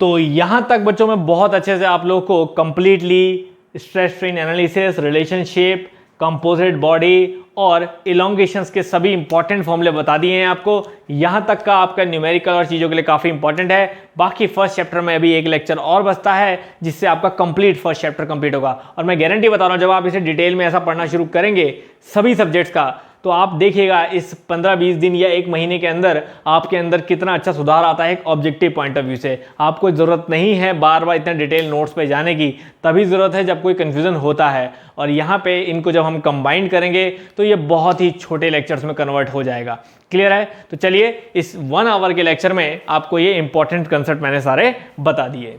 तो यहां तक बच्चों में बहुत अच्छे से आप लोगों को completely stress strain analysis, relationship, composite body और इलोंगेशंस के सभी इंपॉर्टेंट फॉर्मूले बता दिए हैं आपको। यहां तक का आपका न्यूमेरिकल और चीज़ों के लिए काफ़ी इंपॉर्टेंट है। बाकी फर्स्ट चैप्टर में अभी एक लेक्चर और बचता है जिससे आपका कंप्लीट फर्स्ट चैप्टर कंप्लीट होगा। और मैं गारंटी बता रहा हूं जब आप इसे डिटेल में ऐसा पढ़ना शुरू करेंगे सभी सब्जेक्ट्स का, तो आप देखिएगा इस 15-20 दिन या एक महीने के अंदर आपके अंदर कितना अच्छा सुधार आता है एक ऑब्जेक्टिव पॉइंट ऑफ व्यू से। आपको जरूरत नहीं है बार बार इतने डिटेल नोट्स पे जाने की, तभी जरूरत है जब कोई कंफ्यूजन होता है। और यहाँ पे इनको जब हम कंबाइन करेंगे तो ये बहुत ही छोटे लेक्चर्स में कन्वर्ट हो जाएगा। क्लियर है, तो चलिए इस 1 आवर के लेक्चर में आपको ये इंपॉर्टेंट कंसेप्ट मैंने सारे बता दिए।